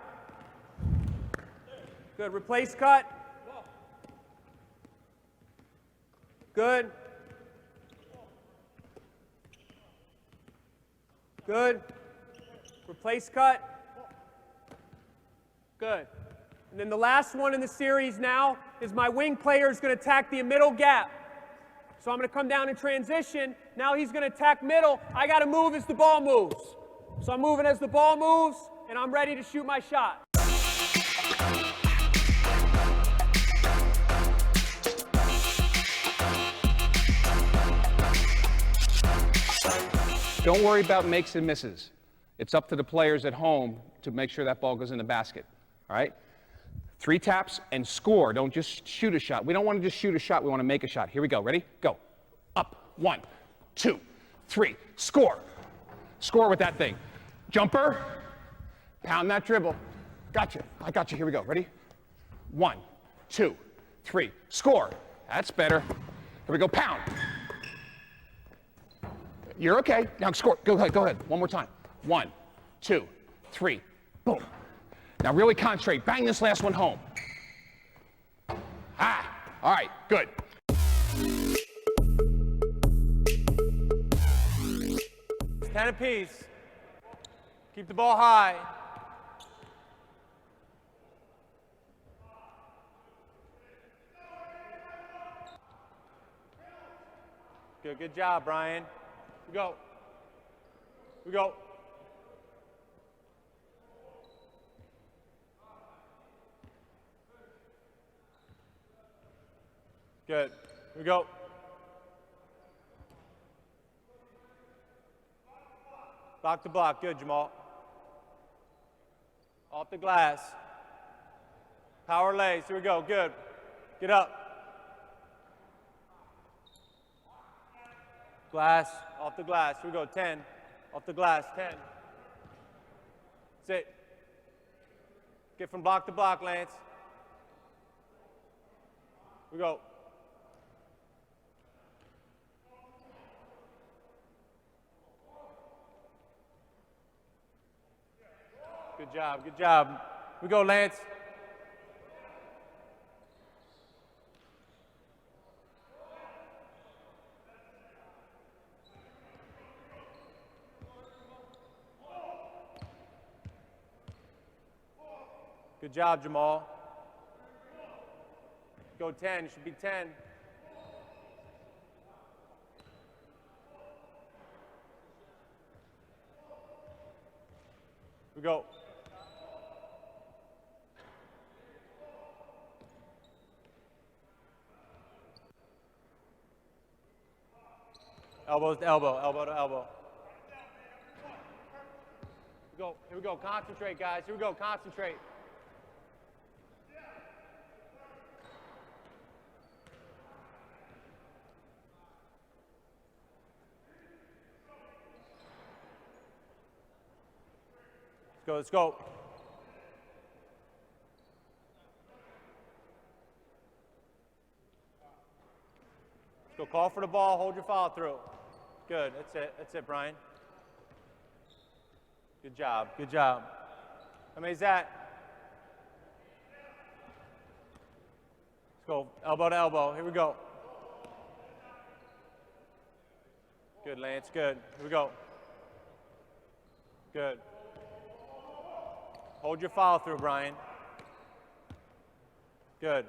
Good, replace cut. Good. Good. Replace cut. Good. And then the last one in the series now is my wing player is going to attack the middle gap. So I'm going to come down in transition. Now he's going to attack middle. I got to move as the ball moves. So I'm moving as the ball moves, and I'm ready to shoot my shot. Don't worry about makes and misses. It's up to the players at home to make sure that ball goes in the basket. All right? 3 taps and score. Don't just shoot a shot. We don't want to just shoot a shot. We want to make a shot. Here we go. Ready? Go. Up. 1, 2, 3. Score. Score with that thing. Jumper. Pound that dribble. Gotcha. I got you. Here we go. Ready? 1, 2, 3. Score. That's better. Here we go. Pound. You're okay. Now score. Go ahead. Go ahead. One more time. 1, 2, 3. Boom. Now really concentrate. Bang this last one home. Ah. All right. Good. 10 apiece. Keep the ball high. Good job, Brian. We go. We go. Good. Here we go. Block to block. Good, Jamal. Off the glass. Power lays. Here we go. Good. Get up. Glass. Off the glass. Here we go. 10. Off the glass. 10. Sit. Get from block to block, Lance. Here we go. Good job, good job. Here we go, Lance. Good job, Jamal. Go 10, it should be 10. We go. Elbows to elbow, elbow to elbow. Here we go, concentrate, guys. Here we go, concentrate. Let's go. Let's go, call for the ball, hold your follow through. Good, that's it, Brian. Good job, good job. How many is that? Let's go, elbow to elbow, here we go. Good, Lance, good, here we go. Good. Hold your follow through, Brian. Good.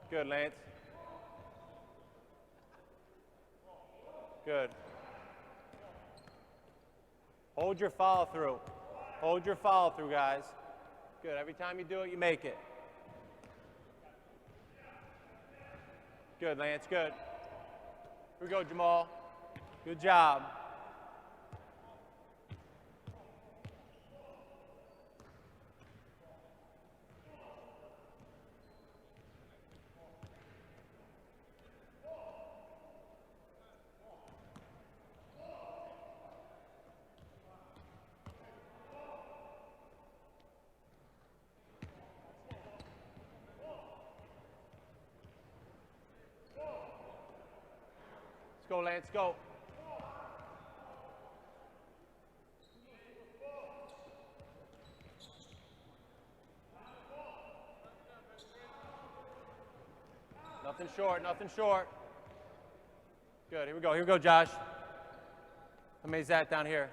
Good, Lance. Good. Hold your follow through. Hold your follow through, guys. Good. Every time you do it, you make it. Good, Lance. Good. Here we go, Jamal. Good job. Let's go, Lance, go. Nothing short, nothing short. Good, here we go, Josh. How many is that down here?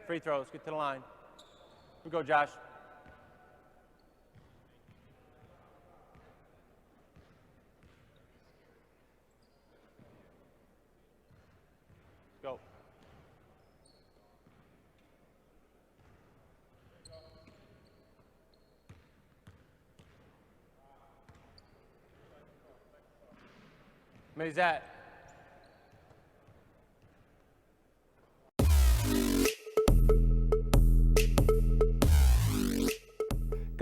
Free throws, get to the line. Here we go, Josh. Go. How many is that?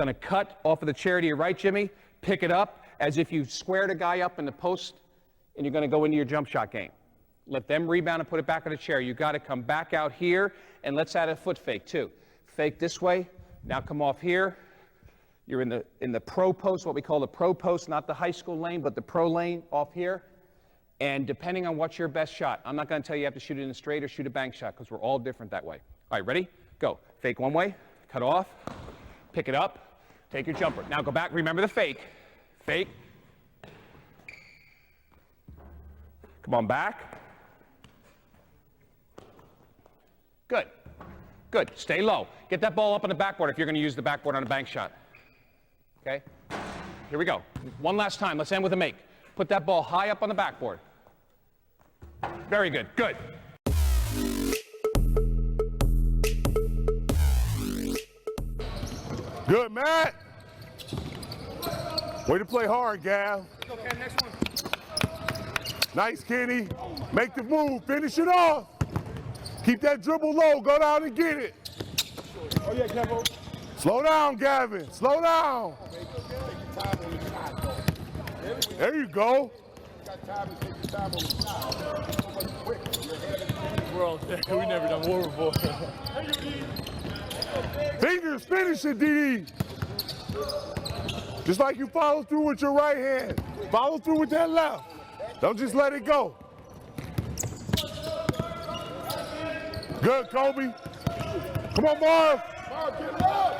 going to cut off of the chair to your right, Jimmy, pick it up as if you squared a guy up in the post, and you're going to go into your jump shot game. Let them rebound and put it back on the chair. You got to come back out here, and let's add a foot fake too. Fake this way. Now come off here. You're in the pro post, what we call the pro post, not the high school lane, but the pro lane off here. And depending on what's your best shot, I'm not going to tell you have to shoot it in a straight or shoot a bank shot because we're all different that way. All right, ready? Go. Fake one way, cut off, pick it up, take your jumper. Now go back. Remember the fake. Fake. Come on back. Good. Good. Stay low. Get that ball up on the backboard if you're going to use the backboard on a bank shot. Okay? Here we go. One last time. Let's end with a make. Put that ball high up on the backboard. Very good. Good. Good, Matt. Way to play hard, Gav. Go, Ken, next one. Nice, Kenny. Make the move. Finish it off. Keep that dribble low. Go down and get it. Oh, yeah, Kevo. Slow down, Gavin. Slow down. There you go. We're all there. We never done war before. Fingers, finish it, DD. Just like you follow through with your right hand. Follow through with that left. Don't just let it go. Good, Kobe. Come on, Marv. Marv, get it up.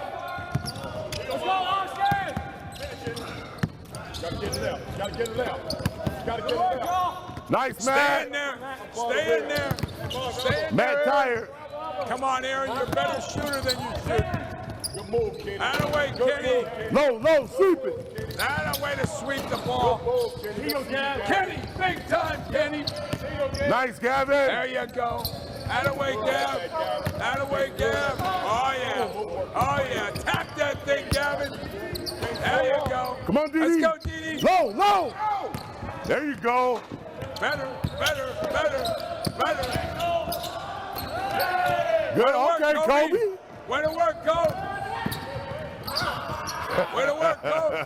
Let's go, Austin! Gotta get it out. Gotta get it out. Gotta get it out. Nice, Stay Matt. in there. Stay in there. Stay in Matt there. tired. Come on, Aaron. You're a better shooter than you shoot. Good move, Kenny. That away, Kenny. Low, sweep it. That a way to sweep the ball. Good move, Kenny. Kenny, big time, Kenny. Nice, Gavin. There you go. That away, Gav. That away, Gav. Oh, yeah. Oh, yeah. Tap that thing, Gavin. There you go. Come on, DD. Let's go, DD. Low. There you go. Better. Good. Okay, Kobe. Way to work, Kobe. Way to work, Kobe.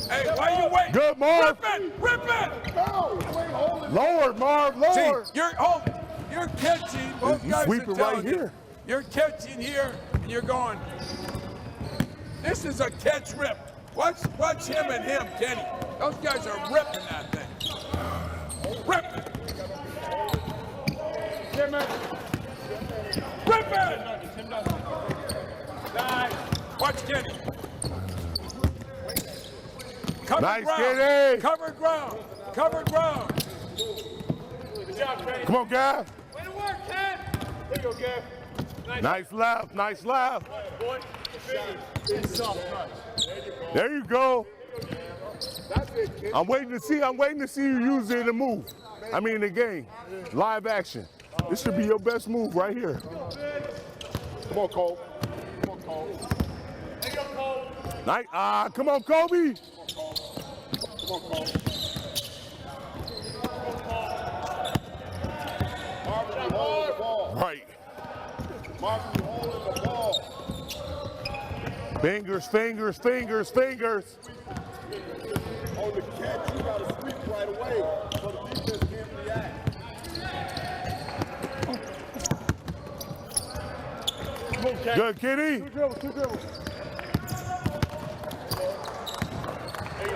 Hey, why you waiting? Good, Marv. Rip it. Lower, Marv, lower. See, you're catching. Both You guys sweep are it right telling you. here. You're catching here, and you're going. This is a catch rip. Watch him and him, Kenny. Those guys are ripping that thing. Rip it. Rip it. Watch Kenny. Nice, Kenny. Covered ground. Covered ground. Good job, Kenny. Come on, Gav. Way to work, Ken! There you go, Gav. Nice left. Boy, it's soft touch. There you go. That's it, Kenny. I'm waiting to see you use it in the move. I mean, in the game. Live action. This should be your best move right here. Come on, Cole. Come on, Cole. There you go, Cole. Nice. Come on, Kobe. Come on, Cole. Marvin, you hold the ball. Right. Marvin, you holding the ball. Fingers. On the catch, you got to sweep right away so the defense can't react. Come on, Cat. Good, Kitty. Two dribbles. There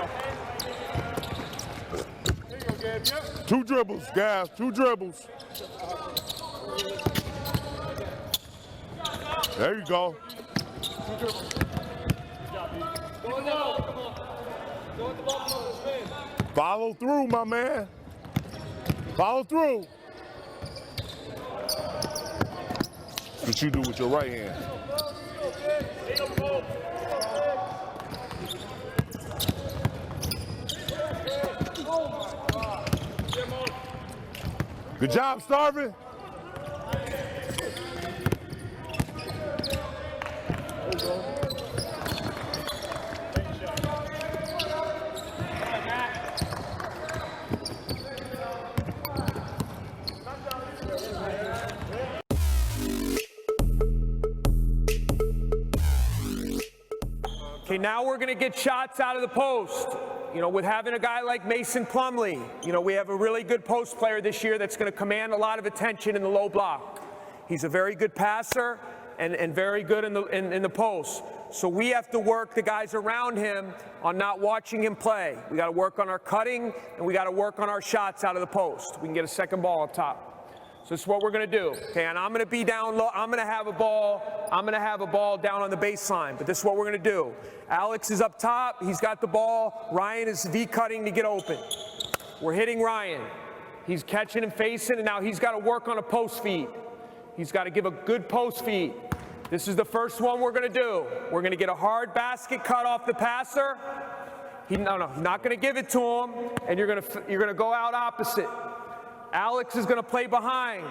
you go, Gav. Yep. 2 dribbles, Gav. 2 dribbles. There you go. Follow through, my man. Follow through. That's what you do with your right hand. Good job, Starvin. Okay, now we're going to get shots out of the post. You know, with having a guy like Mason Plumlee, you know, we have a really good post player this year that's going to command a lot of attention in the low block. He's a very good passer and very good in the post. So we have to work the guys around him on not watching him play. We got to work on our cutting, and we got to work on our shots out of the post. We can get a second ball up top. So this is what we're going to do. Okay, and I'm going to be down low. I'm going to have a ball down on the baseline, but this is what we're going to do. Alex is up top. He's got the ball. Ryan is V-cutting to get open. We're hitting Ryan. He's catching and facing, and now he's got to work on a post feed. He's got to give a good post feed. This is the first one we're going to do. We're going to get a hard basket cut off the passer. He's not going to give it to him, and you're going to go out opposite. Alex is going to play behind.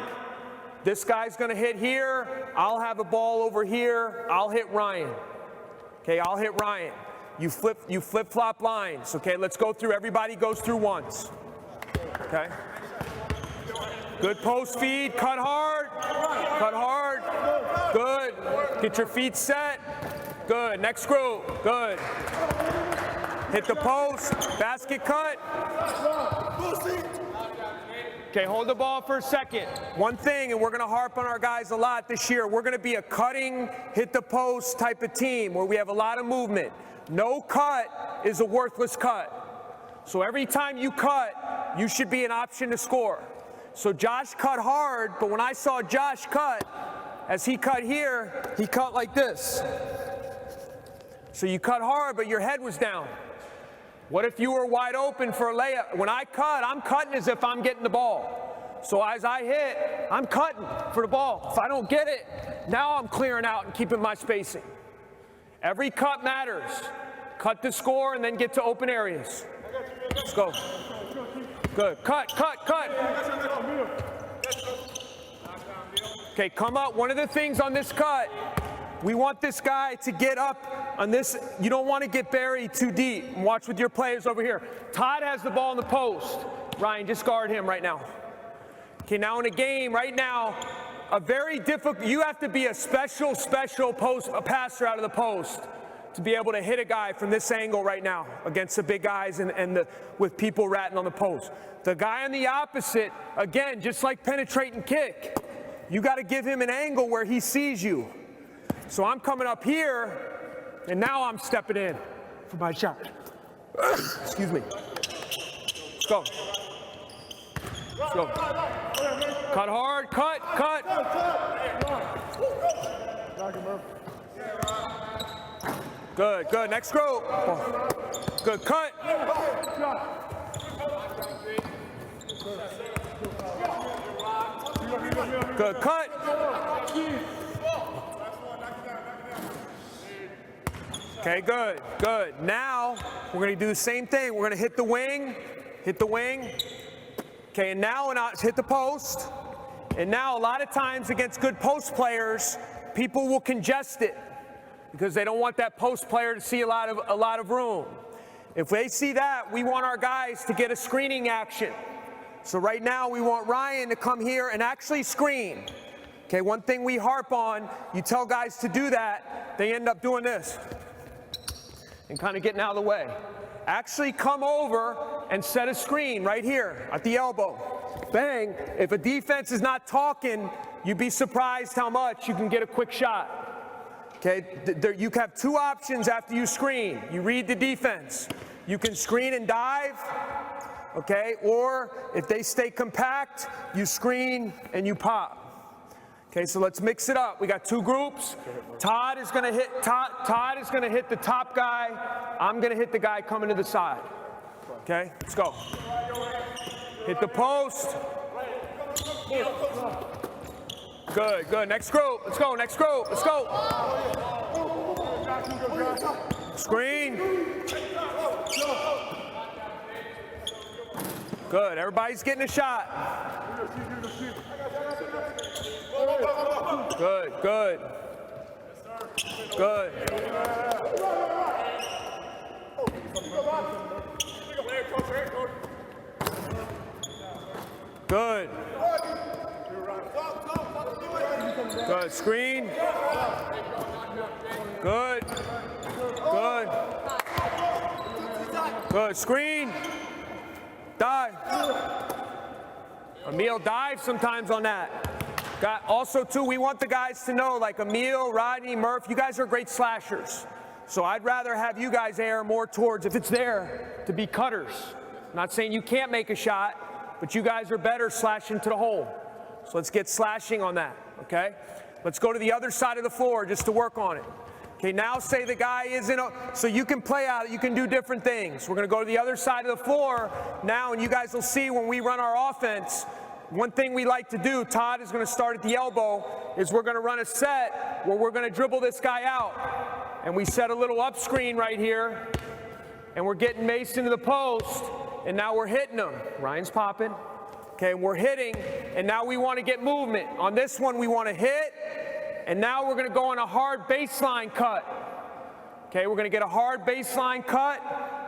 This guy's going to hit here. I'll have a ball over here. I'll hit Ryan. Okay, I'll hit Ryan. You flip-flop lines. Okay, let's go through. Everybody goes through once. Okay. Good post feed. Cut hard. Cut hard. Good. Get your feet set. Good. Next group. Good. Hit the post. Basket cut. Okay, hold the ball for a second. One thing, and we're going to harp on our guys a lot this year, we're going to be a cutting, hit the post type of team where we have a lot of movement. No cut is a worthless cut. So every time you cut, you should be an option to score. So Josh cut hard, but when I saw Josh cut, as he cut here, he cut like this. So you cut hard, but your head was down. What if you were wide open for a layup? When I cut, I'm cutting as if I'm getting the ball. So as I hit, I'm cutting for the ball. If I don't get it, now I'm clearing out and keeping my spacing. Every cut matters. Cut to score and then get to open areas. Let's go. Good. Cut, cut, cut. Okay, come up. One of the things on this cut, we want this guy to get up on this. You don't want to get buried too deep. Watch with your players over here. Todd has the ball in the post. Ryan, just guard him right now. Okay, now in a game right now, a very difficult, you have to be a special a passer out of the post to be able to hit a guy from this angle right now against the big guys and with people ratting on the post. The guy on the opposite, again, just like penetrating kick, you got to give him an angle where he sees you. So I'm coming up here, and now I'm stepping in for my shot. Excuse me. Let's go. Let's go. Cut hard, cut, cut. Good, good. Next group. Good, cut. Good, cut. Okay, good, good. Now, we're going to do the same thing. We're going to hit the wing, Okay, and now hit the post. And now, a lot of times against good post players, people will congest it because they don't want that post player to see a lot of room. If they see that, we want our guys to get a screening action. So right now, we want Ryan to come here and actually screen. Okay, one thing we harp on, you tell guys to do that, they end up doing this and kind of getting out of the way. Actually come over and set a screen right here at the elbow. Bang. If a defense is not talking, you'd be surprised how much you can get a quick shot. Okay, you have two options after you screen. You read the defense. You can screen and dive, okay, or if they stay compact, you screen and you pop. Okay, so let's mix it up. We got two groups. Todd is going to hit the top guy. I'm going to hit the guy coming to the side. Okay, let's go. Hit the post. Good, good. Next group. Let's go. Next group. Let's go. Screen. Good. Everybody's getting a shot. Good, good. Good. Good. Good. Screen. Good. Good. Good. Good. Screen. Dive. Emil dives sometimes on that. Also, too, we want the guys to know, like Emil, Rodney, Murph, you guys are great slashers. So I'd rather have you guys err more towards, if it's there, to be cutters. I'm not saying you can't make a shot, but you guys are better slashing to the hole. So let's get slashing on that, okay? Let's go to the other side of the floor just to work on it. Okay, now say the guy is in a, so you can play out, you can do different things. We're gonna go to the other side of the floor now, and you guys will see when we run our offense, one thing we like to do, Todd is gonna start at the elbow, is we're gonna run a set where we're gonna dribble this guy out. And we set a little up screen right here, and we're getting Mace into the post, and now we're hitting him. Ryan's popping. Okay, we're hitting, and now we want to get movement. On this one, we want to hit, and now we're going to go on a hard baseline cut. Okay, we're going to get a hard baseline cut.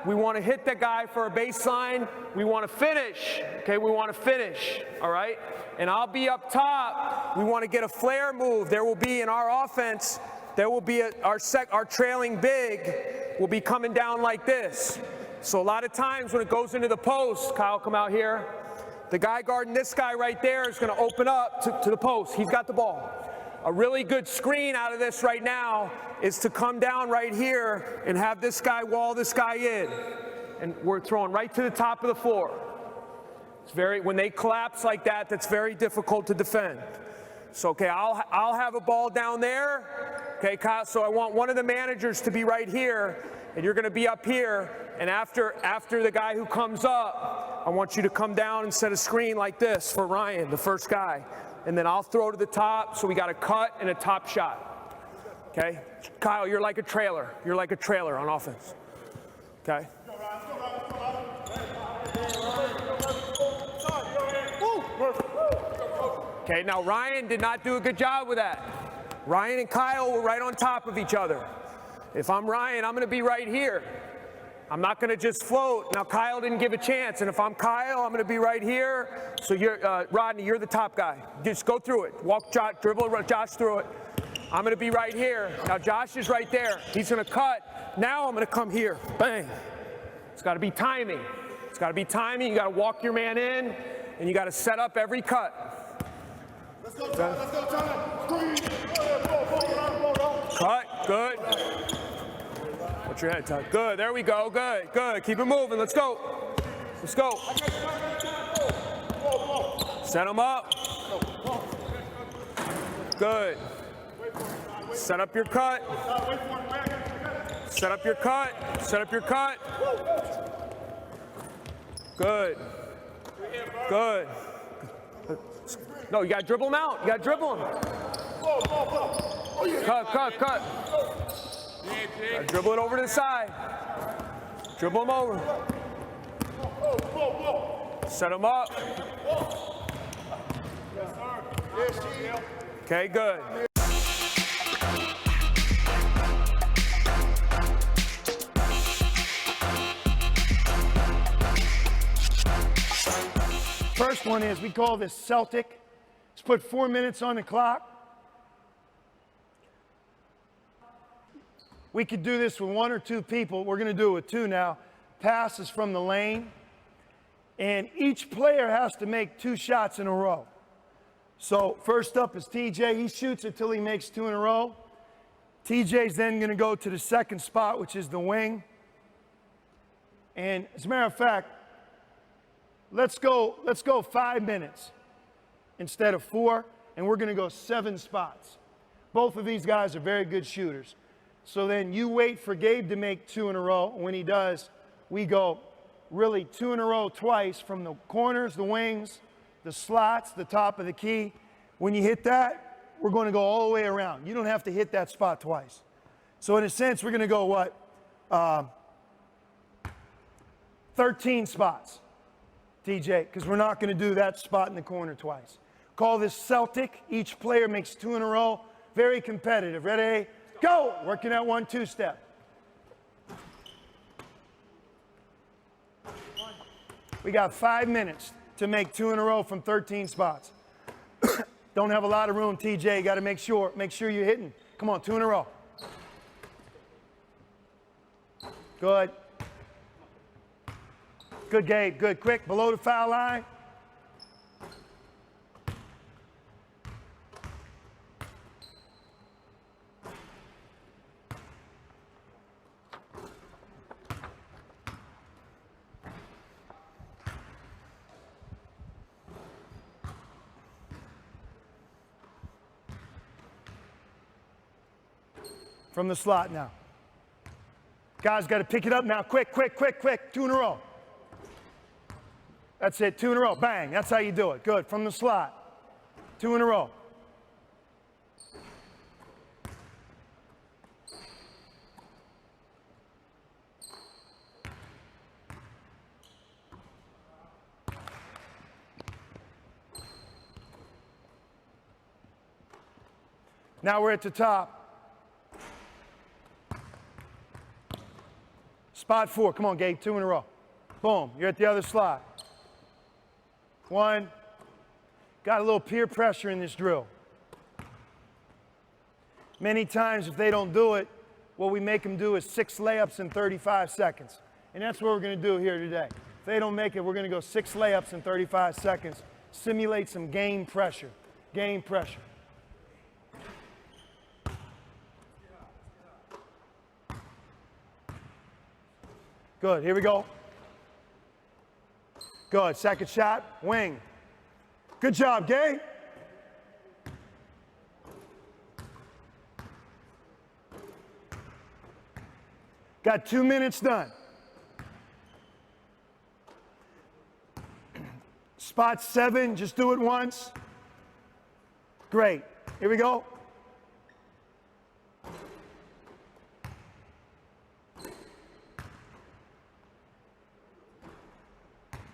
We want to hit the guy for a baseline. We want to finish. Okay, we want to finish. All right, and I'll be up top. We want to get a flare move. There will be in our offense, there will be our trailing big will be coming down like this. So a lot of times when it goes into the post, Kyle, come out here. The guy guarding this guy right there is going to open up to the post. He's got the ball. A really good screen out of this right now is to come down right here and have this guy wall this guy in. And we're throwing right to the top of the floor. It's when they collapse like that, that's very difficult to defend. So, okay, I'll have a ball down there. Okay, Kyle, so I want one of the managers to be right here, and you're going to be up here. And after the guy who comes up, I want you to come down and set a screen like this for Ryan, the first guy. And then I'll throw to the top, so we got a cut and a top shot. Okay? Kyle, you're like a trailer. You're like a trailer on offense. Okay? Okay, now Ryan did not do a good job with that. Ryan and Kyle were right on top of each other. If I'm Ryan, I'm going to be right here. I'm not going to just float. Now, Kyle didn't give a chance, and if I'm Kyle, I'm going to be right here. So, Rodney, you're the top guy. Just go through it. Walk, dribble Josh through it. I'm going to be right here. Now, Josh is right there. He's going to cut. Now I'm going to come here. Bang. It's got to be timing. It's got to be timing. You got to walk your man in, and you got to set up every cut. Let's go, Todd. Let's go, Todd. Cut. Good. Watch your head, Todd. Good. There we go. Good. Good. Keep it moving. Let's go. Let's go. Set them up. Good. Set up your cut. Set up your cut. Set up your cut. Good. Good. No, you got to dribble them out. You got to dribble them. Cut. Dribble it over to the side. Dribble them over. Set them up. Okay, good. First one is, we call this Celtic. Let's put 4 minutes on the clock. We could do this with 1 or 2 people. We're going to do it with 2 now. Passes from the lane. And each player has to make 2 shots in a row. So first up is TJ. He shoots it till he makes 2 in a row. TJ's then going to go to the second spot, which is the wing. And as a matter of fact, let's go 5 minutes instead of 4, and we're going to go 7 spots. Both of these guys are very good shooters. So then you wait for Gabe to make 2 in a row. When he does, we go really 2 in a row twice from the corners, the wings, the slots, the top of the key. When you hit that, we're going to go all the way around. You don't have to hit that spot twice. So in a sense, we're going to go what? 13 spots, TJ, because we're not going to do that spot in the corner twice. Call this Celtic. Each player makes 2 in a row. Very competitive. Ready? Go! Working that 1-2 step. We got 5 minutes to make 2 in a row from 13 spots. Don't have a lot of room, TJ. You got to make sure you're hitting. Come on, 2 in a row. Good. Good, Gabe. Good. Quick. Below the foul line. From the slot now. Guys got to pick it up now. Quick, quick, quick, quick. 2 in a row. That's it. 2 in a row. Bang. That's how you do it. Good. From the slot. 2 in a row. Now we're at the top. Spot 4. Come on, Gabe. 2 in a row. Boom. You're at the other slot. 1. Got a little peer pressure in this drill. Many times, if they don't do it, what we make them do is 6 layups in 35 seconds. And that's what we're going to do here today. If they don't make it, we're going to go 6 layups in 35 seconds. Simulate some game pressure. Game pressure. Good, here we go. Good, second shot, wing. Good job, Gabe. Got 2 minutes done. Spot 7, just do it once. Great, here we go.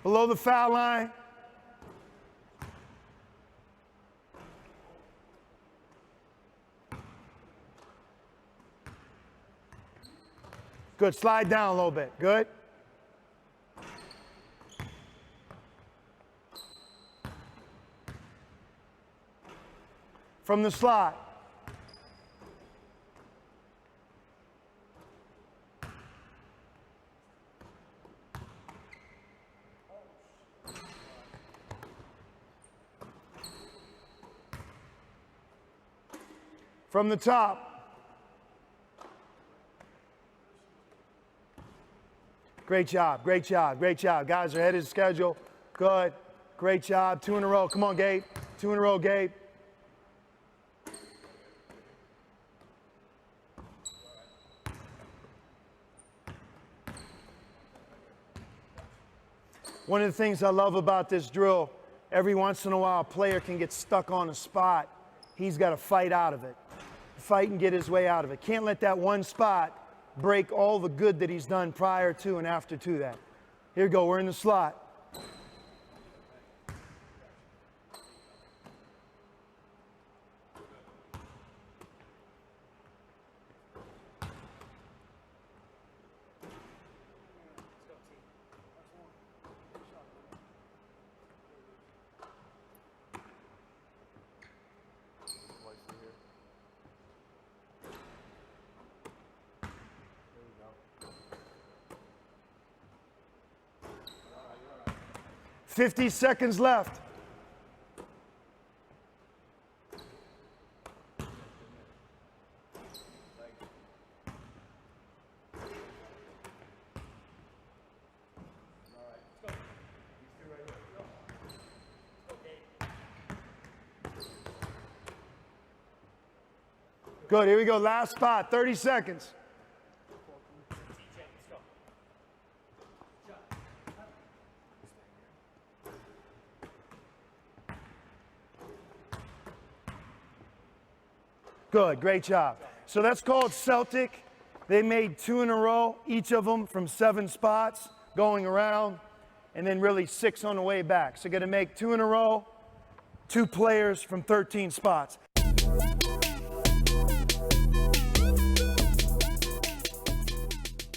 Below the foul line. Good, slide down a little bit, good. From the slot. From the top. Great job, great job, great job. Guys are ahead of schedule. Good. Great job. 2 in a row. Come on, Gabe. 2 in a row, Gabe. One of the things I love about this drill, every once in a while a player can get stuck on a spot. He's got to fight out of it. Fight and get his way out of it. Can't let that one spot break all the good that he's done prior to and after to that. Here we go, we're in the slot. $50 seconds left. Good, here we go, last spot, 30 seconds. Good, great job. So that's called Celtic. They made 2 in a row, each of them from 7 spots going around, and then really 6 on the way back. So you're gonna make 2 in a row, 2 players from 13 spots.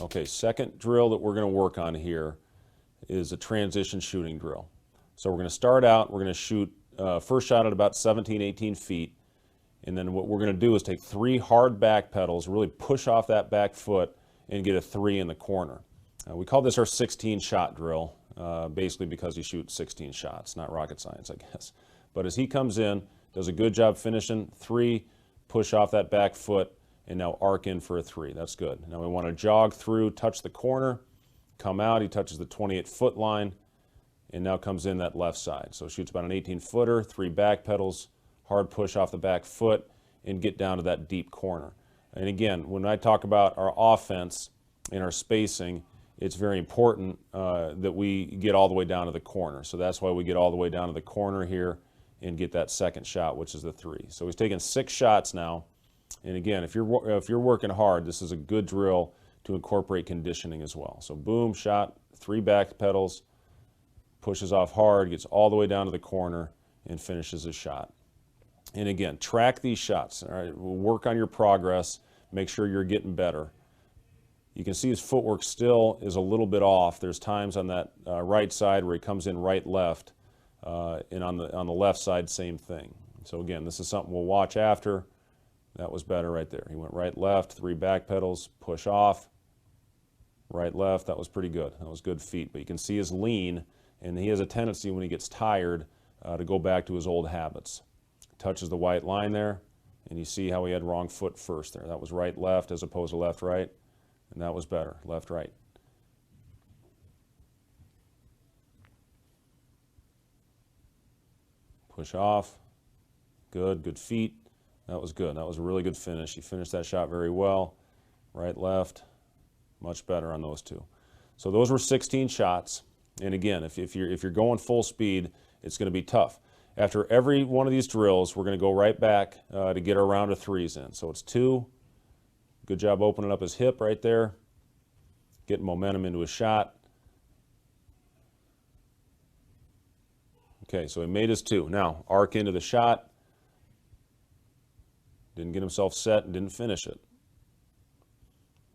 Okay, second drill that we're going to work on here is a transition shooting drill. So we're going to start out, we're going to shoot first shot at about 17, 18 feet. And then what we're going to do is take 3 hard back pedals, really push off that back foot and get a 3 in the corner. We call this our 16-shot drill, basically because he shoots 16 shots. Not rocket science, I guess. But as he comes in, does a good job finishing, 3, push off that back foot, and now arc in for a 3. That's good. Now we want to jog through, touch the corner, come out. He touches the 28-foot line, and now comes in that left side. So shoots about an 18-footer, 3 back pedals, hard push off the back foot, and get down to that deep corner. And again, when I talk about our offense and our spacing, it's very important that we get all the way down to the corner. So that's why we get all the way down to the corner here and get that second shot, which is the 3. So he's taken 6 shots now. And again, if you're working hard, this is a good drill to incorporate conditioning as well. So boom, shot, 3 back pedals, pushes off hard, gets all the way down to the corner, and finishes his shot. And again, track these shots. All right, work on your progress. Make sure you're getting better. You can see his footwork still is a little bit off. There's times on that right side where he comes in right-left, and on the left side, same thing. So again, this is something we'll watch after. That was better right there. He went right-left, 3 back pedals, push off, right-left. That was pretty good. That was good feet. But you can see his lean, and he has a tendency when he gets tired to go back to his old habits. Touches the white line there, and you see how he had wrong foot first there. That was right-left as opposed to left-right, and that was better, left-right. Push off. Good feet. That was good. That was a really good finish. He finished that shot very well. Right, left, much better on those 2. So those were 16 shots. And again, if you're going full speed, it's going to be tough. After every one of these drills, we're going to go right back to get our round of 3s in. So it's 2. Good job opening up his hip right there, getting momentum into his shot. Okay, so he made his 2. Now, arc into the shot. Didn't get himself set and didn't finish it.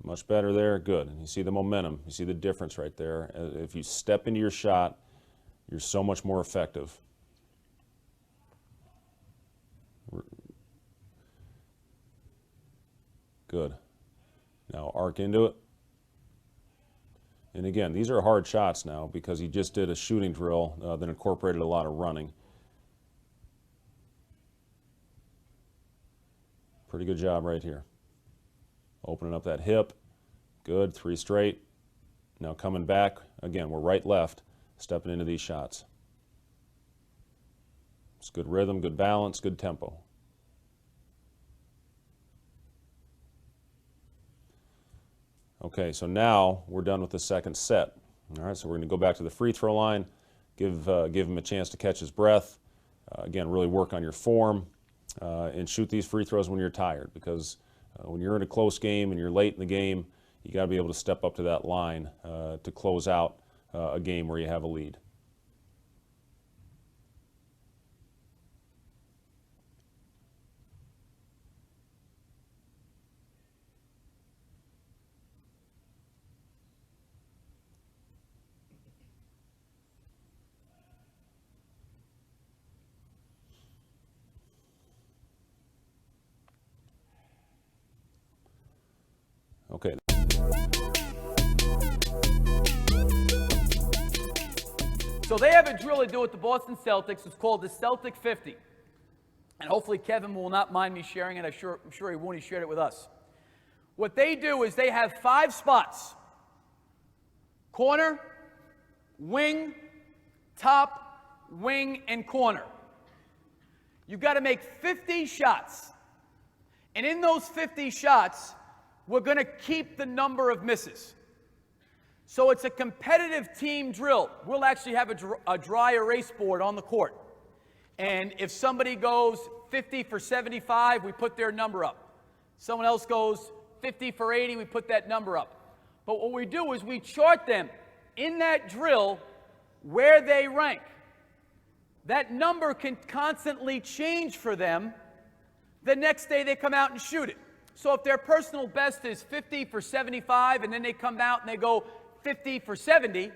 Much better there, good. And you see the momentum, you see the difference right there. If you step into your shot, you're so much more effective. Good. Now arc into it. And again, these are hard shots now because he just did a shooting drill that incorporated a lot of running. Pretty good job right here. Opening up that hip. Good, 3 straight. Now coming back. Again, we're right-left, stepping into these shots. It's good rhythm, good balance, good tempo. Okay, so now we're done with the second set. All right, so we're going to go back to the free throw line, give him a chance to catch his breath. Again, really work on your form. And shoot these free throws when you're tired, because when you're in a close game and you're late in the game, you got to be able to step up to that line to close out a game where you have a lead. Okay. So they have a drill they do with the Boston Celtics. It's called the Celtic 50. And hopefully Kevin will not mind me sharing it. I'm sure he won't. He shared it with us. What they do is they have 5 spots. Corner, wing, top, wing, and corner. You've got to make 50 shots. And in those 50 shots, we're going to keep the number of misses. So it's a competitive team drill. We'll actually have a dry erase board on the court. And if somebody goes 50 for 75, we put their number up. Someone else goes 50 for 80, we put that number up. But what we do is we chart them in that drill where they rank. That number can constantly change for them the next day they come out and shoot it. So if their personal best is 50 for 75, and then they come out and they go 50 for 70,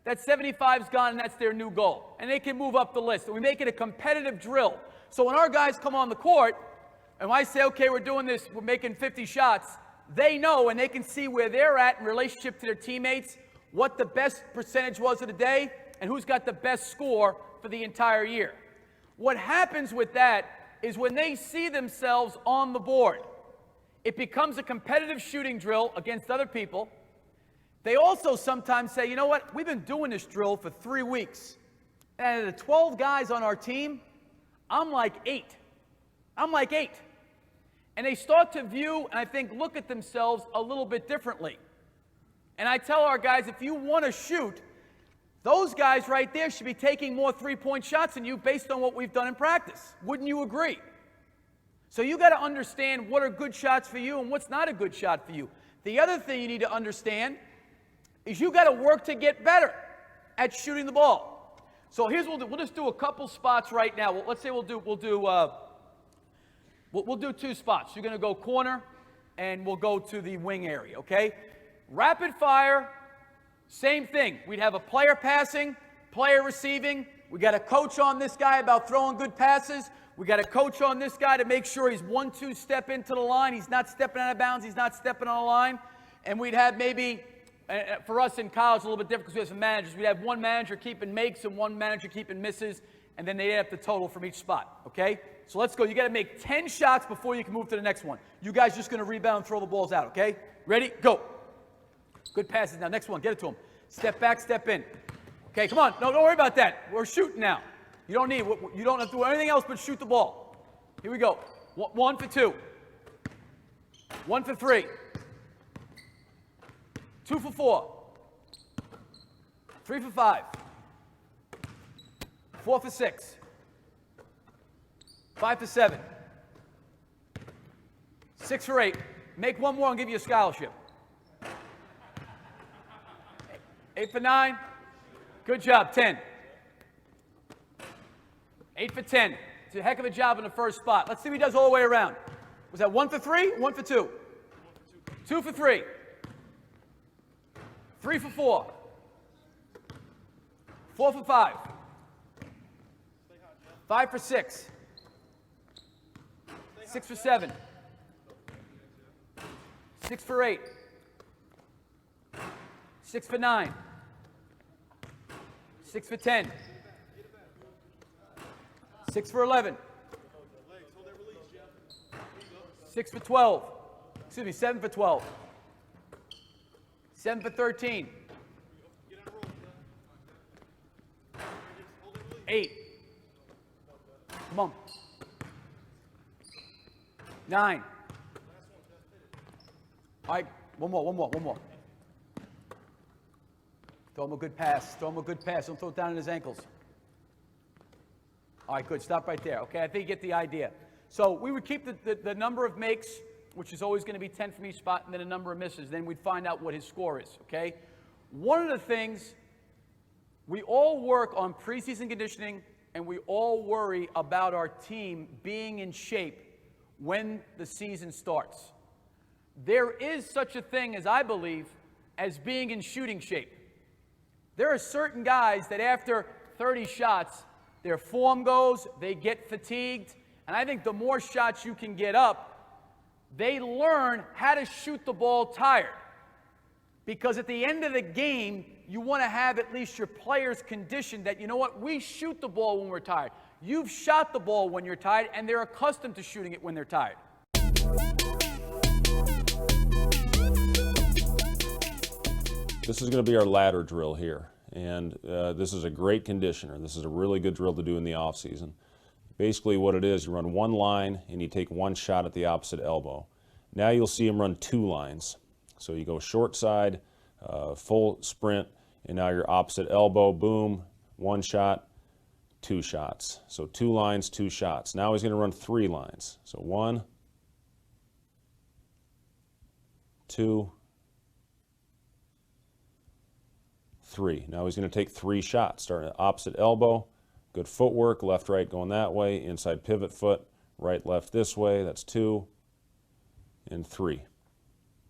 that 75's gone, and that's their new goal. And they can move up the list. And we make it a competitive drill. So when our guys come on the court, and I say, okay, we're doing this, we're making 50 shots, they know and they can see where they're at in relationship to their teammates, what the best percentage was of the day, and who's got the best score for the entire year. What happens with that is when they see themselves on the board, it becomes a competitive shooting drill against other people. They also sometimes say, you know what, we've been doing this drill for 3 weeks. And of the 12 guys on our team, I'm like 8. I'm like 8. And they start to view, and I think look at themselves a little bit differently. And I tell our guys, if you want to shoot, those guys right there should be taking more three-point shots than you based on what we've done in practice. Wouldn't you agree? So you got to understand what are good shots for you and what's not a good shot for you. The other thing you need to understand is you got to work to get better at shooting the ball. So here's what we'll do. We'll just do a couple spots right now. Well, let's say we'll do 2 spots. You're going to go corner, and we'll go to the wing area, okay? Rapid fire, same thing. We'd have a player passing, player receiving. We got a coach on this guy about throwing good passes. We got a coach on this guy to make sure he's 1-2 step into the line. He's not stepping out of bounds. He's not stepping on the line. And we'd have maybe, for us in college, a little bit different because we have some managers. We'd have one manager keeping makes and one manager keeping misses, and then they'd have the total from each spot, okay? So let's go. You got to make 10 shots before you can move to the next one. You guys just going to rebound and throw the balls out, okay? Ready? Go. Good passes. Now, next one. Get it to him. Step back, step in. Okay, come on. No, don't worry about that. We're shooting now. You don't have to do anything else but shoot the ball. Here we go. 1 for 2. 1 for 3. 2 for 4. 3 for 5. 4 for 6. 5 for 7. 6 for 8. Make one more and give you a scholarship. 8 for 9. Good job. 10. 8 for 10. It's a heck of a job in the first spot. Let's see if he does all the way around. Was that 1 for 3 or 1 for 2? 2 for 3. 3 for 4. 4 for 5. 5 for 6. 6 for 7. 6 for 8. 6 for 9. 6 for 10. 6 for 11. 6 for 12. Excuse me, 7 for 12. 7 for 13. 8. Come on. 9. All right, one more. Throw him a good pass. Don't throw it down in his ankles. All right, good. Stop right there. Okay, I think you get the idea. So we would keep the number of makes, which is always going to be 10 from each spot, and then a number of misses. Then we'd find out what his score is, okay? One of the things, we all work on preseason conditioning, and we all worry about our team being in shape when the season starts. There is such a thing, as I believe, as being in shooting shape. There are certain guys that after 30 shots, their form goes, they get fatigued, and I think the more shots you can get up, they learn how to shoot the ball tired. Because at the end of the game, you want to have at least your players conditioned that, you know what, we shoot the ball when we're tired. You've shot the ball when you're tired, and they're accustomed to shooting it when they're tired. This is going to be our ladder drill here, and this is a great conditioner. This is a really good drill to do in the off season. Basically what it is, you run one line and you take one shot at the opposite elbow. Now you'll see him run 2 lines. So you go short side, full sprint, and now your opposite elbow, boom, 1 shot, 2 shots. So 2 lines, 2 shots. Now he's going to run 3 lines. So 1, 2, 3. Now he's going to take 3 shots, starting at opposite elbow, good footwork, left, right going that way, inside pivot foot, right, left this way, that's 2, and 3.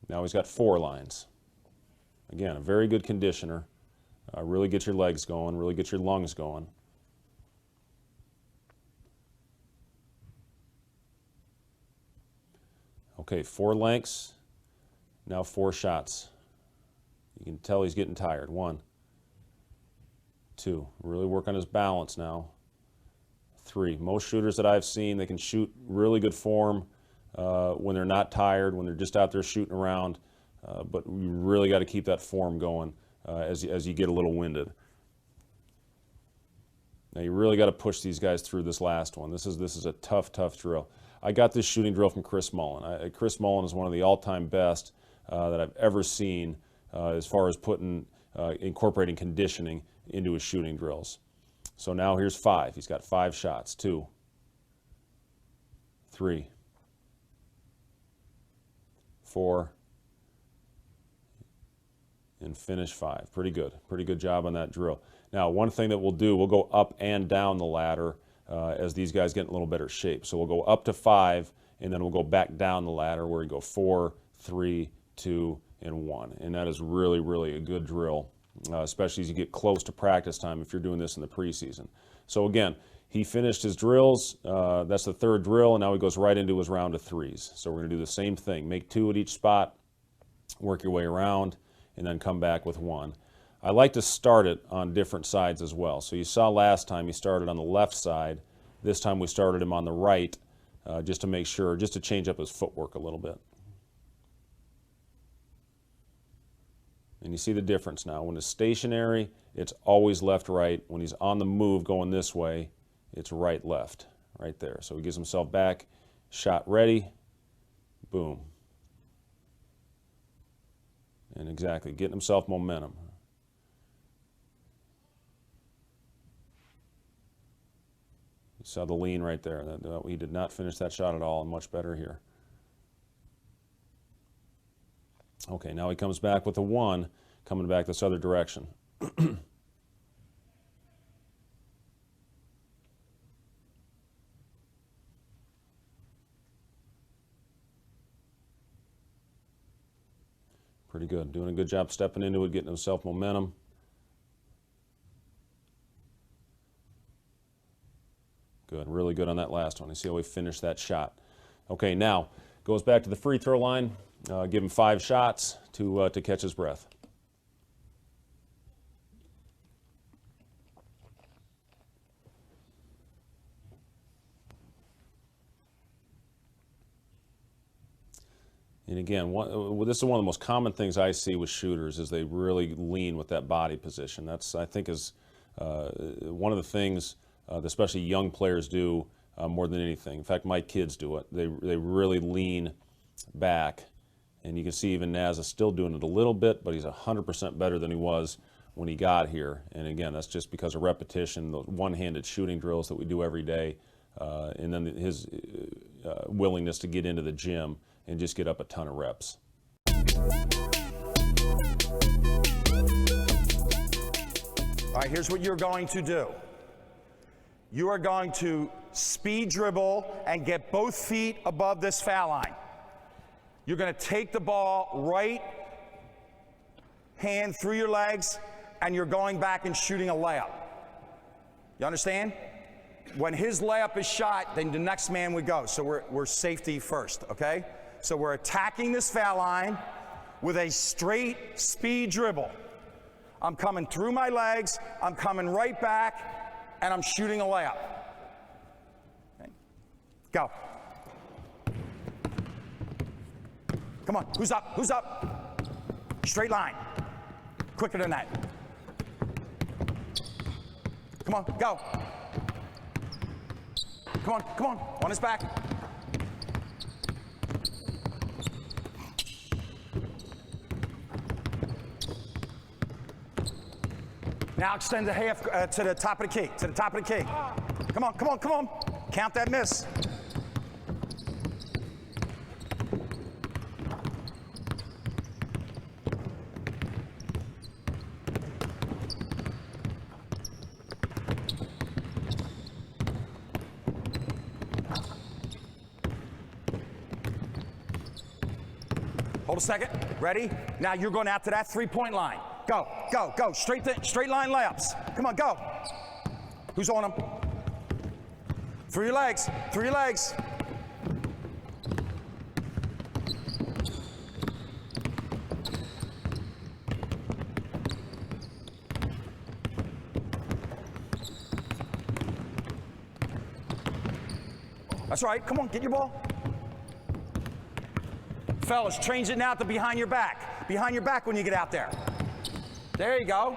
Now he's got 4 lines. Again, a very good conditioner. Really get your legs going, really get your lungs going. Okay, 4 lengths, Now 4 shots. You can tell he's getting tired. 1, 2. Really work on his balance now. 3. Most shooters that I've seen, they can shoot really good form when they're not tired, when they're just out there shooting around. But you really got to keep that form going as you get a little winded. Now you really got to push these guys through this last one. This is a tough drill. I got this shooting drill from Chris Mullen. Chris Mullen is one of the all-time best that I've ever seen as far as incorporating conditioning into his shooting drills. So now here's 5. He's got 5 shots. 2, 3, 4, and finish 5. Pretty good job on that drill. Now, one thing that we'll do, we'll go up and down the ladder as these guys get in a little better shape. So we'll go up to 5, and then we'll go back down the ladder where we go 4, 3, 2, and 1. And that is really a good drill, especially as you get close to practice time if you're doing this in the preseason. So again, he finished his drills. That's the 3rd drill, and now he goes right into his round of 3s. So we're going to do the same thing. Make 2 at each spot, work your way around, and then come back with 1. I like to start it on different sides as well. So you saw last time he started on the left side. This time we started him on the right just to make sure, just to change up his footwork a little bit. And you see the difference now. When it's stationary, it's always left-right. When he's on the move going this way, it's right-left, right there. So he gives himself back, shot ready, boom. And exactly, getting himself momentum. You saw the lean right there. He did not finish that shot at all, and much better here. Okay, now he comes back with a 1, coming back this other direction. Pretty good. Doing a good job stepping into it, getting himself momentum. Good, really good on that last one. You see how he finished that shot. Okay, now goes back to the free throw line. Give him 5 shots to catch his breath. And again, this is one of the most common things I see with shooters is they really lean with that body position. That's, I think, is one of the things that especially young players do more than anything. In fact, my kids do it. They really lean back. And you can see even Naz is still doing it a little bit, but he's 100% better than he was when he got here. And again, that's just because of repetition, those one-handed shooting drills that we do every day, and then his willingness to get into the gym and just get up a ton of reps. All right, here's what you're going to do. You are going to speed dribble and get both feet above this foul line. You're going to take the ball right hand through your legs, and you're going back and shooting a layup. You understand? When his layup is shot, then the next man would go. So we're safety first, okay? So we're attacking this foul line with a straight speed dribble. I'm coming through my legs, I'm coming right back, and I'm shooting a layup. Okay. Go. Come on, who's up? Who's up? Straight line. Quicker than that. Come on, go. Come on, on his back. Now extend the half to the top of the key, Come on. Count that miss. Hold a second. Ready? Now you're going out to that three-point line. Go. Straight line layups. Come on, go. Who's on them? Through your legs. That's right. Come on, get your ball. Fellas, change it now to behind your back. Behind your back when you get out there. There you go.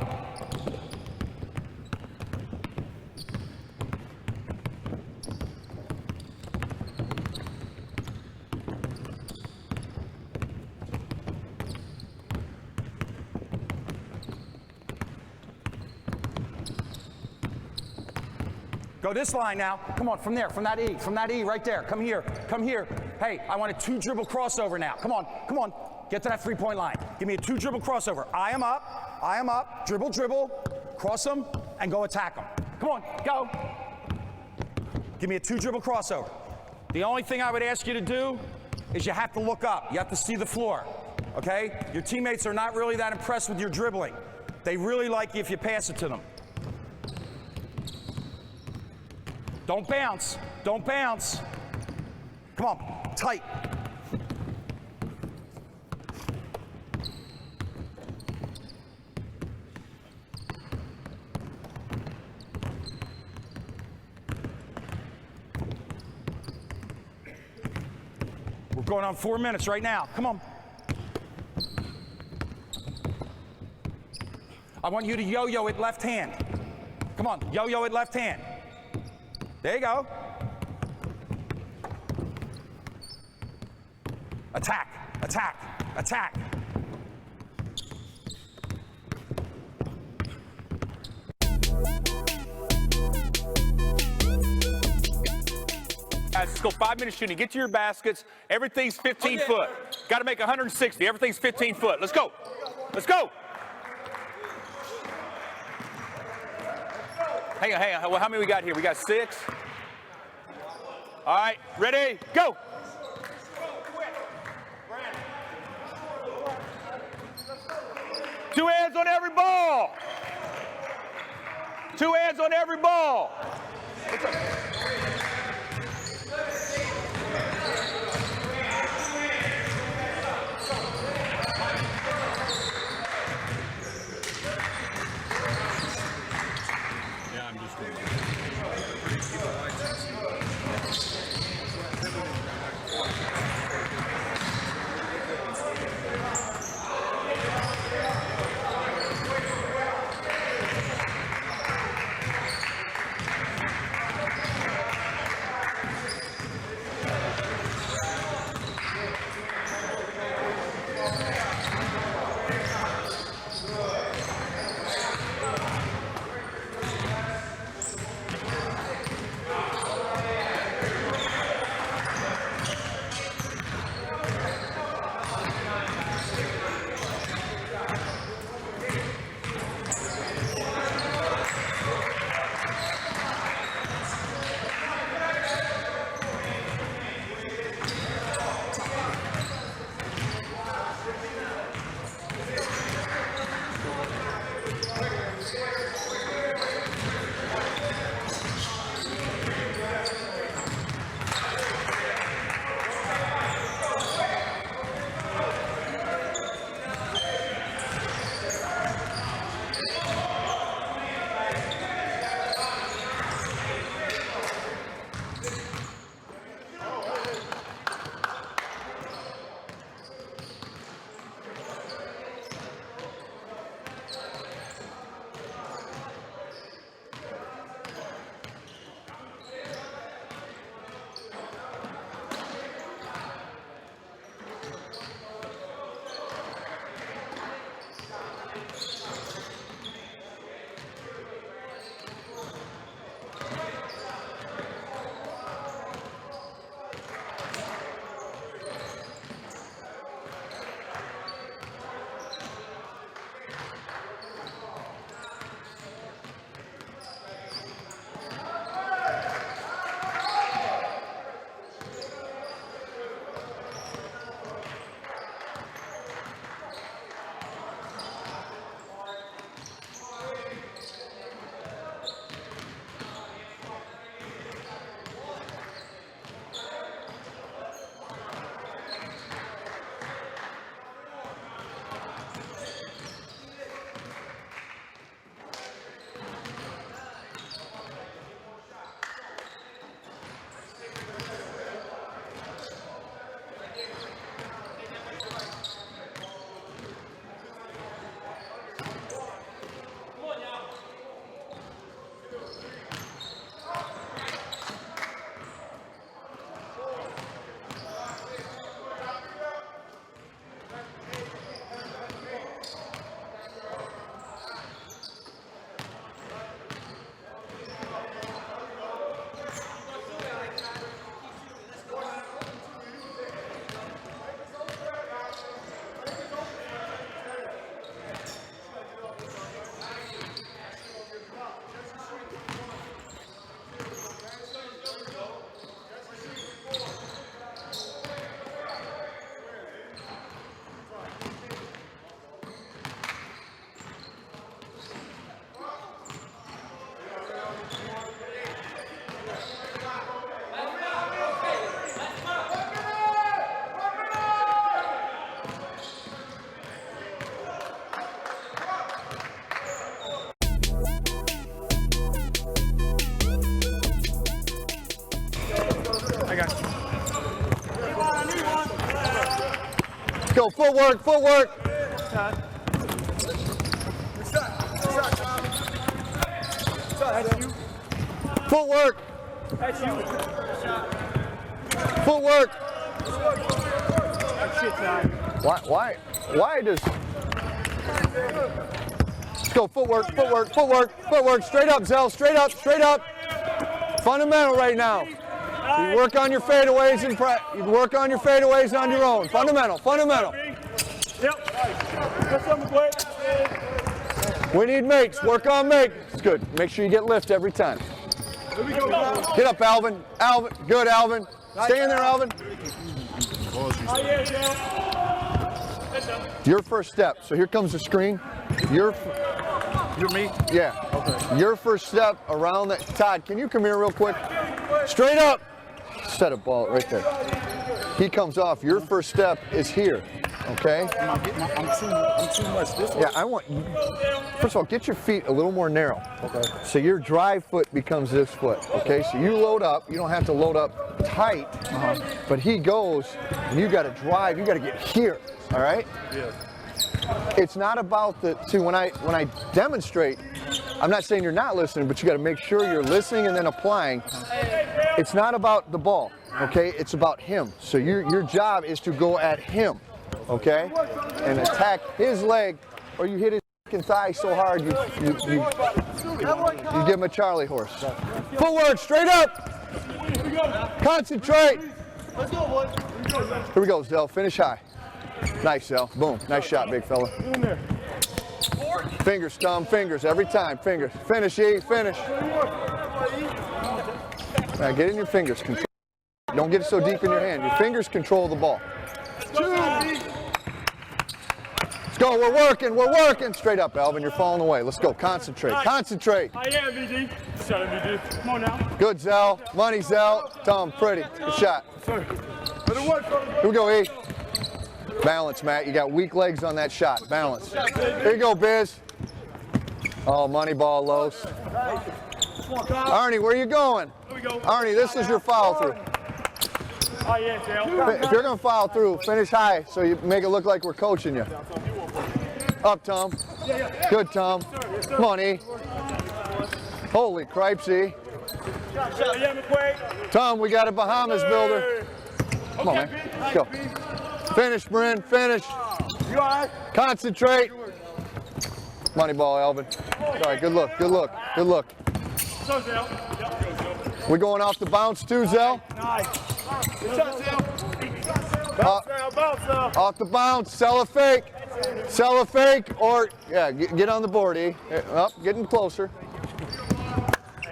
Go this line now. Come on, from there, from that E right there. Come here, come here. Hey, I want a 2-dribble crossover now. Come on, come on. Get to that 3-point line. Give me a 2-dribble crossover. I am up, dribble, dribble, cross them, and go attack them. Come on, go. Give me a 2-dribble crossover. The only thing I would ask you to do is you have to look up. You have to see the floor, okay? Your teammates are not really that impressed with your dribbling. They really like you if you pass it to them. Don't bounce. Don't bounce. Come on, tight. We're going on 4 minutes right now. Come on. I want you to yo-yo it left hand. Come on, yo-yo it left hand. There you go. Attack, attack, attack. Guys, let's go 5 minutes shooting. Get to your baskets. Everything's 15 foot. Got to make 160. Everything's 15 foot. Let's go. Let's go. Hang on, hang on. Well, how many we got here? We got 6. All right, ready, go. 2 hands on every ball. 2 hands on every ball. go, footwork, footwork. Footwork. Footwork. Why does... Let's go, footwork, footwork, footwork, footwork. Straight up, Zell, straight up, straight up. Fundamental right now. You work on your fadeaways and you work on your fadeaways on your own. Fundamental, fundamental. We need makes. Work on make. It's good. Make sure you get lift every time. Get up, Alvin. Alvin. Good, Alvin. Stay in there, Alvin. Your first step. So here comes the screen. You're me? Yeah. Okay. Your first step around that. Todd, can you come here real quick? Straight up. Set a ball right there. He comes off. Your first step is here. Okay? I'm too much this way. Yeah, I want you. First of all, get your feet a little more narrow. Okay. So your drive foot becomes this foot. Okay? So you load up. You don't have to load up tight. But he goes, and you got to drive. You got to get here. All right? Yeah. It's not about the. See, when I demonstrate, I'm not saying you're not listening, but you got to make sure you're listening and then applying. It's not about the ball. Okay? It's about him. So your job is to go at him. Okay, and attack his leg, or you hit his fucking thigh so hard you give him a Charlie horse. Footwork, straight up. Concentrate. Here we go, Zell. Finish high. Nice, Zell. Boom. Nice shot, big fella. Fingers, thumb, fingers every time. Fingers. Finish, E. Finish. Now get in your fingers. Control. Don't get it so deep in your hand. Your fingers control the ball. Let's go, we're working. Straight up, Alvin, you're falling away. Let's go, concentrate, concentrate. I am, VD. Shut up, VD. Come on now. Good, Zell. Money, Zell. Tom, pretty. Good shot. Here we go, E. Balance, Matt. You got weak legs on that shot. Balance. Here you go, Biz. Oh, money ball, Los. Arnie, where you going? Arnie, this is your follow through. If you're going to follow through, finish high so you make it look like we're coaching you. Up, Tom. Good, Tom. Come on, E. Holy cripes, E. Tom, we got a Bahamas builder. Come on, man. Let's go. Finish, Bryn. Finish. Concentrate. Money ball, Alvin. All right, good look, good look, good look. We going off the bounce too, Zell? Nice. Off the bounce, sell a fake. Sell a fake, or, yeah, get on the board, E. Up, getting closer. Hey,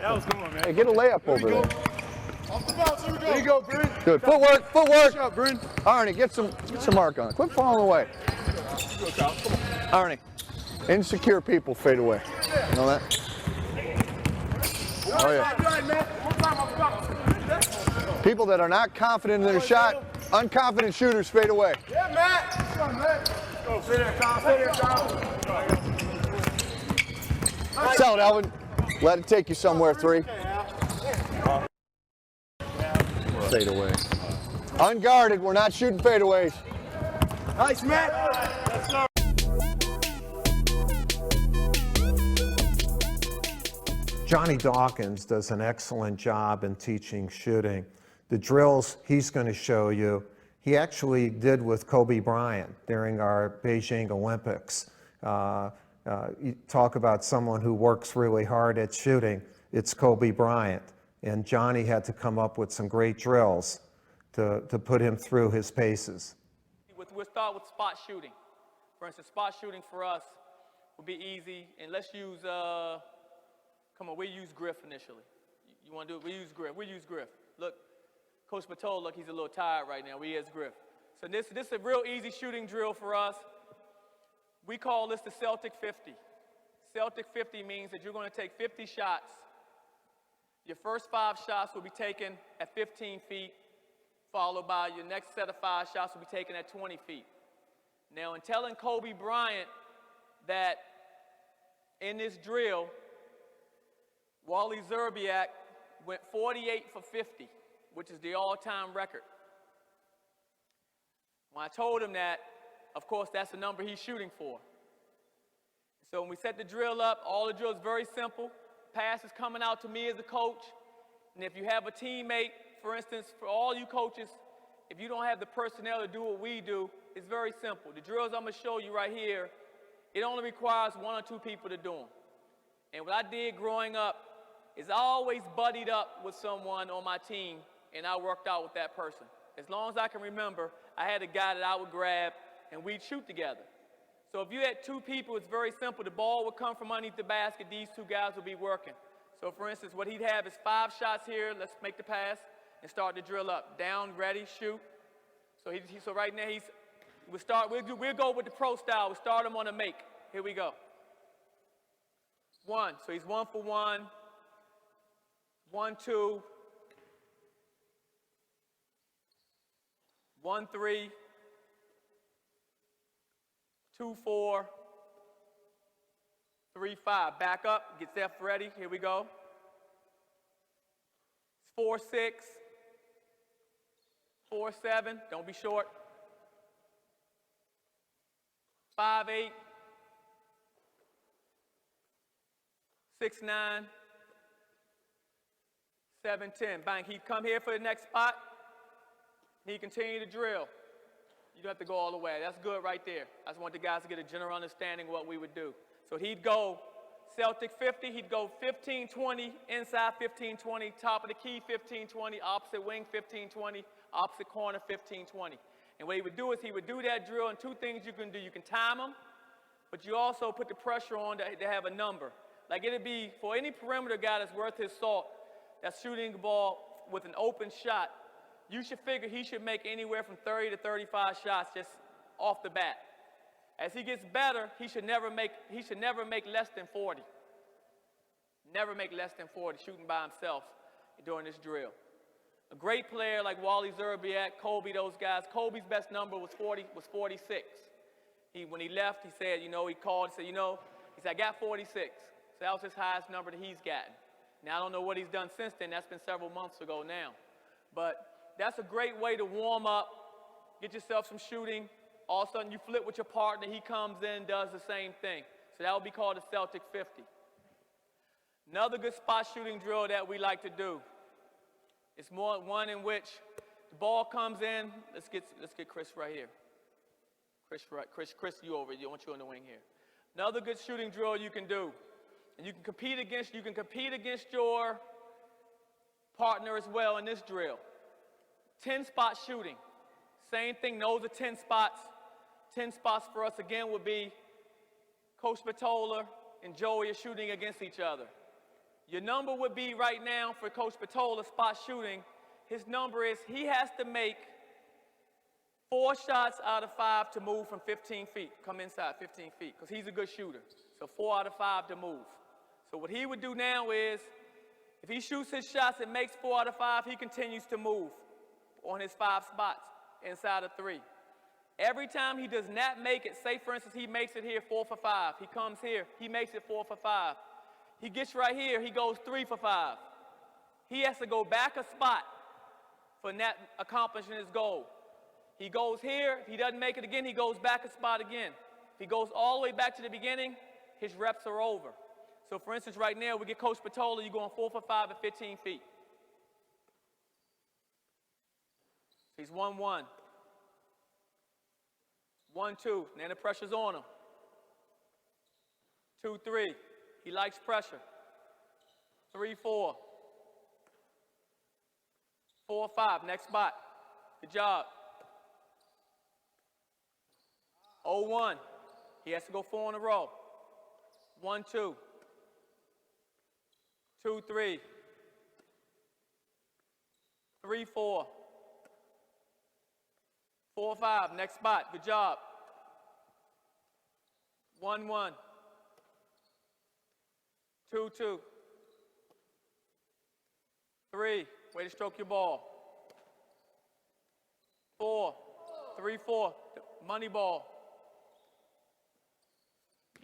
that was good, man. Hey, get a layup over there. Off the bounce, here we go. There you go, Bryn. Good, footwork, footwork. Good shot, Bryn. Arnie, get some mark on it. Quit falling away. Arnie, insecure people fade away. You know that? Oh, yeah. People that are not confident in their shot, unconfident shooters fade away. Yeah, Matt. Go, sit there, Kyle. Sit there, Kyle. Sell it, Alvin. Let it take you somewhere, 3. Fade away. Unguarded, we're not shooting fadeaways. Nice, Matt. Johnny Dawkins does an excellent job in teaching shooting. The drills he's going to show you, he actually did with Kobe Bryant during our Beijing Olympics. You talk about someone who works really hard at shooting, it's Kobe Bryant. And Johnny had to come up with some great drills to put him through his paces. We'll start with spot shooting. For instance, spot shooting for us would be easy, and let's use, come on, we'll use Griff initially. You want to do it? We'll use Griff. Look, Coach Matol, look, he's a little tired right now. We use Griff. So this is a real easy shooting drill for us. We call this the Celtic 50. Celtic 50 means that you're going to take 50 shots. Your first 5 shots will be taken at 15 feet, followed by your next set of 5 shots will be taken at 20 feet. Now, in telling Kobe Bryant that in this drill, Wally Zerbiak went 48 for 50, which is the all-time record. When I told him that, of course, that's the number he's shooting for. So when we set the drill up, all the drill is very simple. Pass is coming out to me as a coach. And if you have a teammate, for instance, for all you coaches, if you don't have the personnel to do what we do, it's very simple. The drills I'm going to show you right here, it only requires 1 or 2 people to do them. And what I did growing up is I always buddied up with someone on my team, and I worked out with that person. As long as I can remember, I had a guy that I would grab, and we'd shoot together. So if you had 2 people, it's very simple. The ball would come from underneath the basket. These 2 guys would be working. So for instance, what he'd have is 5 shots here. Let's make the pass and start the drill up. Down, ready, shoot. So right now we'll go with the pro style. We'll start him on a make. Here we go. 1. So he's 1 for 1. 1, 2. 1, 3. 2, 4. 3, 5. Back up. Gets F ready. Here we go. 4, 6. 4, 7. Don't be short. 5, 8. 6, 9. 7, 10. Bang. He'd come here for the next spot. He'd continue to drill. You don't have to go all the way. That's good right there. I just want the guys to get a general understanding of what we would do. So he'd go Celtic 50. He'd go 15-20, inside 15-20, top of the key 15-20, opposite wing 15-20, opposite corner 15-20. And what he would do is he would do that drill, and 2 things you can do. You can time them, but you also put the pressure on to have a number. Like it'd be, for any perimeter guy that's worth his salt, that's shooting the ball with an open shot, you should figure he should make anywhere from 30 to 35 shots just off the bat. As he gets better, he should never make less than 40. Never make less than 40 shooting by himself during this drill. A great player like Wally Zerbiak, Kobe, those guys, Kobe's best number was 46. When he left, he said, he called, he said, I got 46. So that was his highest number that he's gotten. Now, I don't know what he's done since then. That's been several months ago now. But that's a great way to warm up, get yourself some shooting. All of a sudden, you flip with your partner. He comes in, does the same thing. So that would be called a Celtic 50. Another good spot shooting drill that we like to do. It's more one in which the ball comes in. Let's get Chris right here. Chris, you over here. I want you on the wing here. Another good shooting drill you can do. And you can compete against your partner as well in this drill. 10-spot shooting. Same thing, those are 10 spots. 10 spots for us again would be Coach Patola and Joey are shooting against each other. Your number would be right now for Coach Patola spot shooting. His number is he has to make 4 shots out of 5 to move from 15 feet, come inside 15 feet, because he's a good shooter. So 4 out of 5 to move. So what he would do now is, if he shoots his shots and makes 4 out of 5, he continues to move on his 5 spots inside of 3. Every time he does not make it, say for instance he makes it here 4 for 5, he comes here, he makes it 4 for 5. He gets right here, he goes 3 for 5. He has to go back a spot for not accomplishing his goal. He goes here, if he doesn't make it again, he goes back a spot again. If he goes all the way back to the beginning, his reps are over. So for instance, right now, we get Coach Patola, you're going 4 for 5 at 15 feet. He's 1-1. 1-2, then the pressure's on him. 2-3, he likes pressure. 3-4. 4-5, next spot. Good job. 0-1, he has to go 4 in a row. 1-2. 2-3. 3-4. 4-5, next spot, good job. 1-1. 2-2. 3, way to stroke your ball. 4, 3-4, money ball.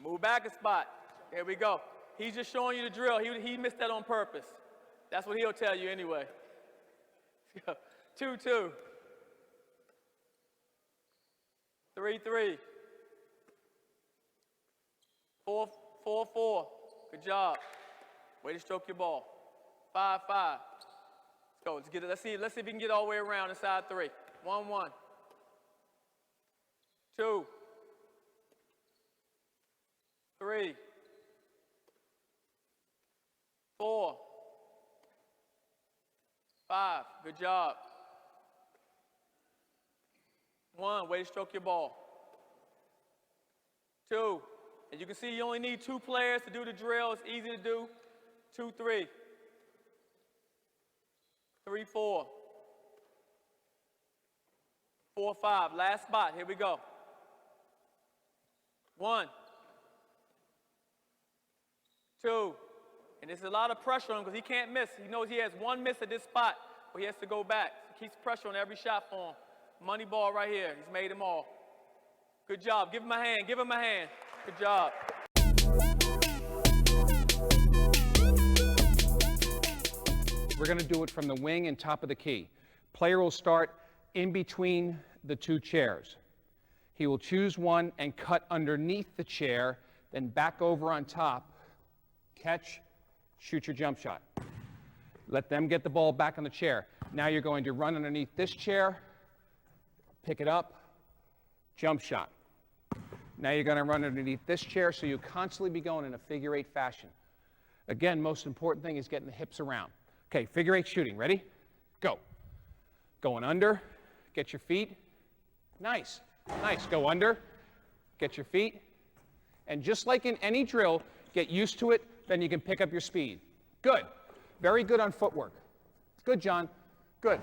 Move back a spot. There we go. He's just showing you the drill. He missed that on purpose. That's what he'll tell you anyway. 2-2. 3-3. 4-4. Good job. Way to stroke your ball. 5-5. Let's go. Let's get it. Let's see if we can get all the way around inside 3. 1-1. 2. 3. 4. 5. Good job. 1. Way to stroke your ball. 2. And you can see you only need 2 players to do the drill. It's easy to do. 2-3. 3-4. 4-5. Last spot. Here we go. 1. 2. And there's a lot of pressure on him because he can't miss. He knows he has 1 miss at this spot, but he has to go back. So keeps pressure on every shot for him. Money ball right here. He's made them all. Good job. Give him a hand. Give him a hand. Good job. We're going to do it from the wing and top of the key. Player will start in between the 2 chairs. He will choose one and cut underneath the chair, then back over on top, catch, shoot your jump shot. Let them get the ball back on the chair. Now you're going to run underneath this chair, pick it up, jump shot. Now you're going to run underneath this chair, so you constantly be going in a figure 8 fashion. Again, most important thing is getting the hips around. Okay, figure 8 shooting. Ready? Go. Going under, get your feet. Nice. Nice. Go under, get your feet. And just like in any drill, get used to it, then you can pick up your speed. Good. Very good on footwork. Good, John. Good.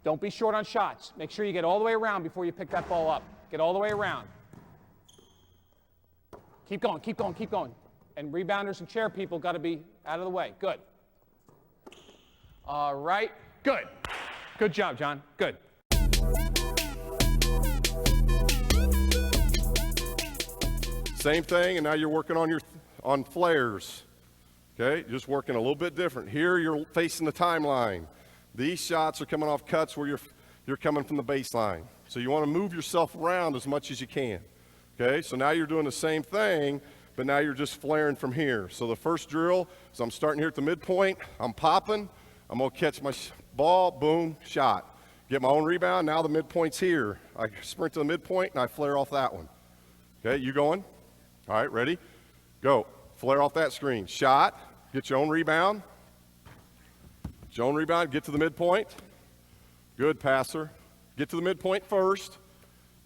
Don't be short on shots. Make sure you get all the way around before you pick that ball up. Get all the way around. Keep going, keep going, keep going. And rebounders and chair people got to be out of the way. Good. All right. Good. Good job, John. Good. Same thing, and now you're working on flares. Okay, just working a little bit different. Here you're facing the timeline. These shots are coming off cuts where you're coming from the baseline. So you want to move yourself around as much as you can. Okay, so now you're doing the same thing, but now you're just flaring from here. So the first drill is I'm starting here at the midpoint, I'm popping, I'm gonna catch my ball, boom, shot. Get my own rebound, now the midpoint's here. I sprint to the midpoint and I flare off that one. Okay, you going? All right, ready? Go. Flare off that screen. Shot, get your own rebound. Get your own rebound, get to the midpoint. Good, passer. Get to the midpoint first.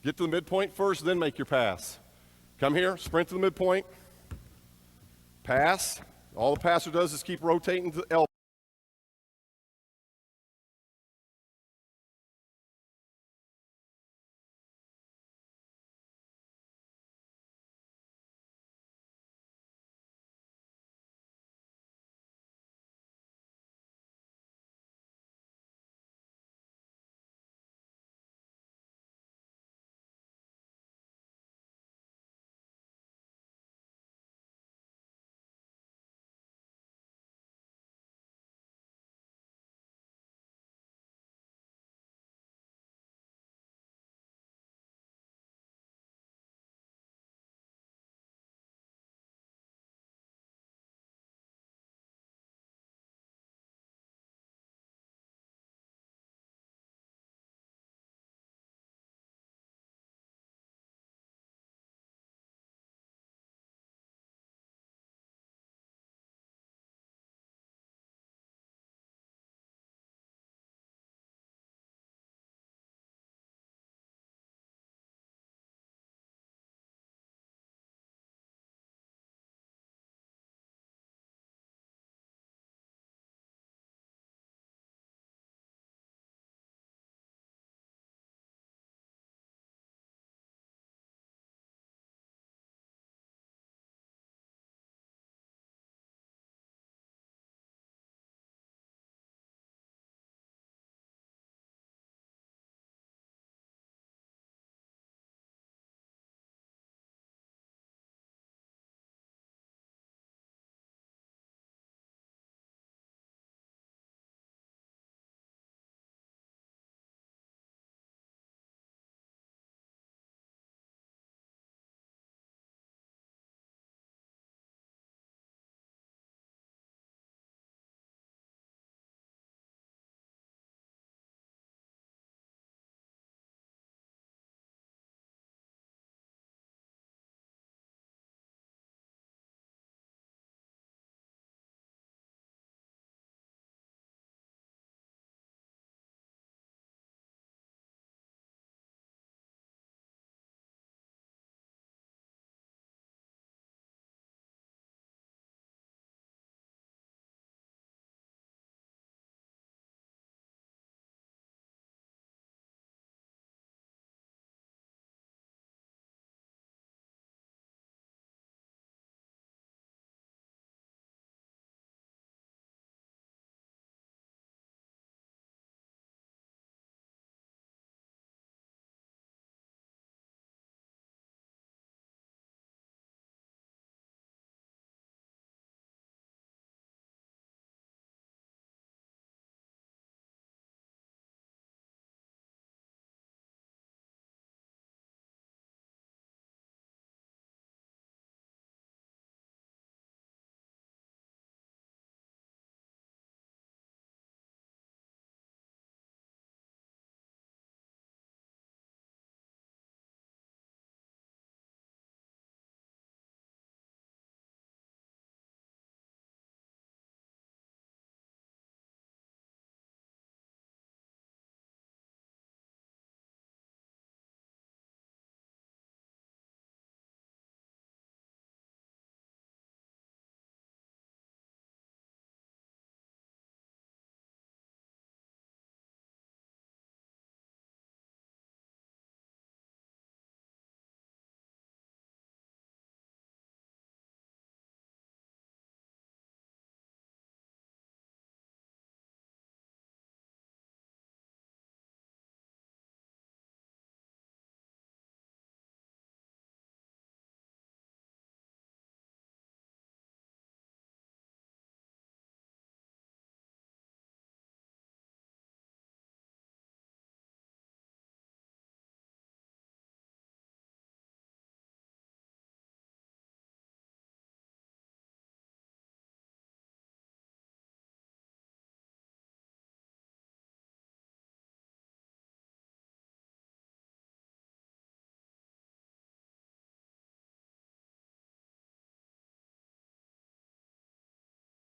Get to the midpoint first, then make your pass. Come here, sprint to the midpoint. Pass. All the passer does is keep rotating to the elbow.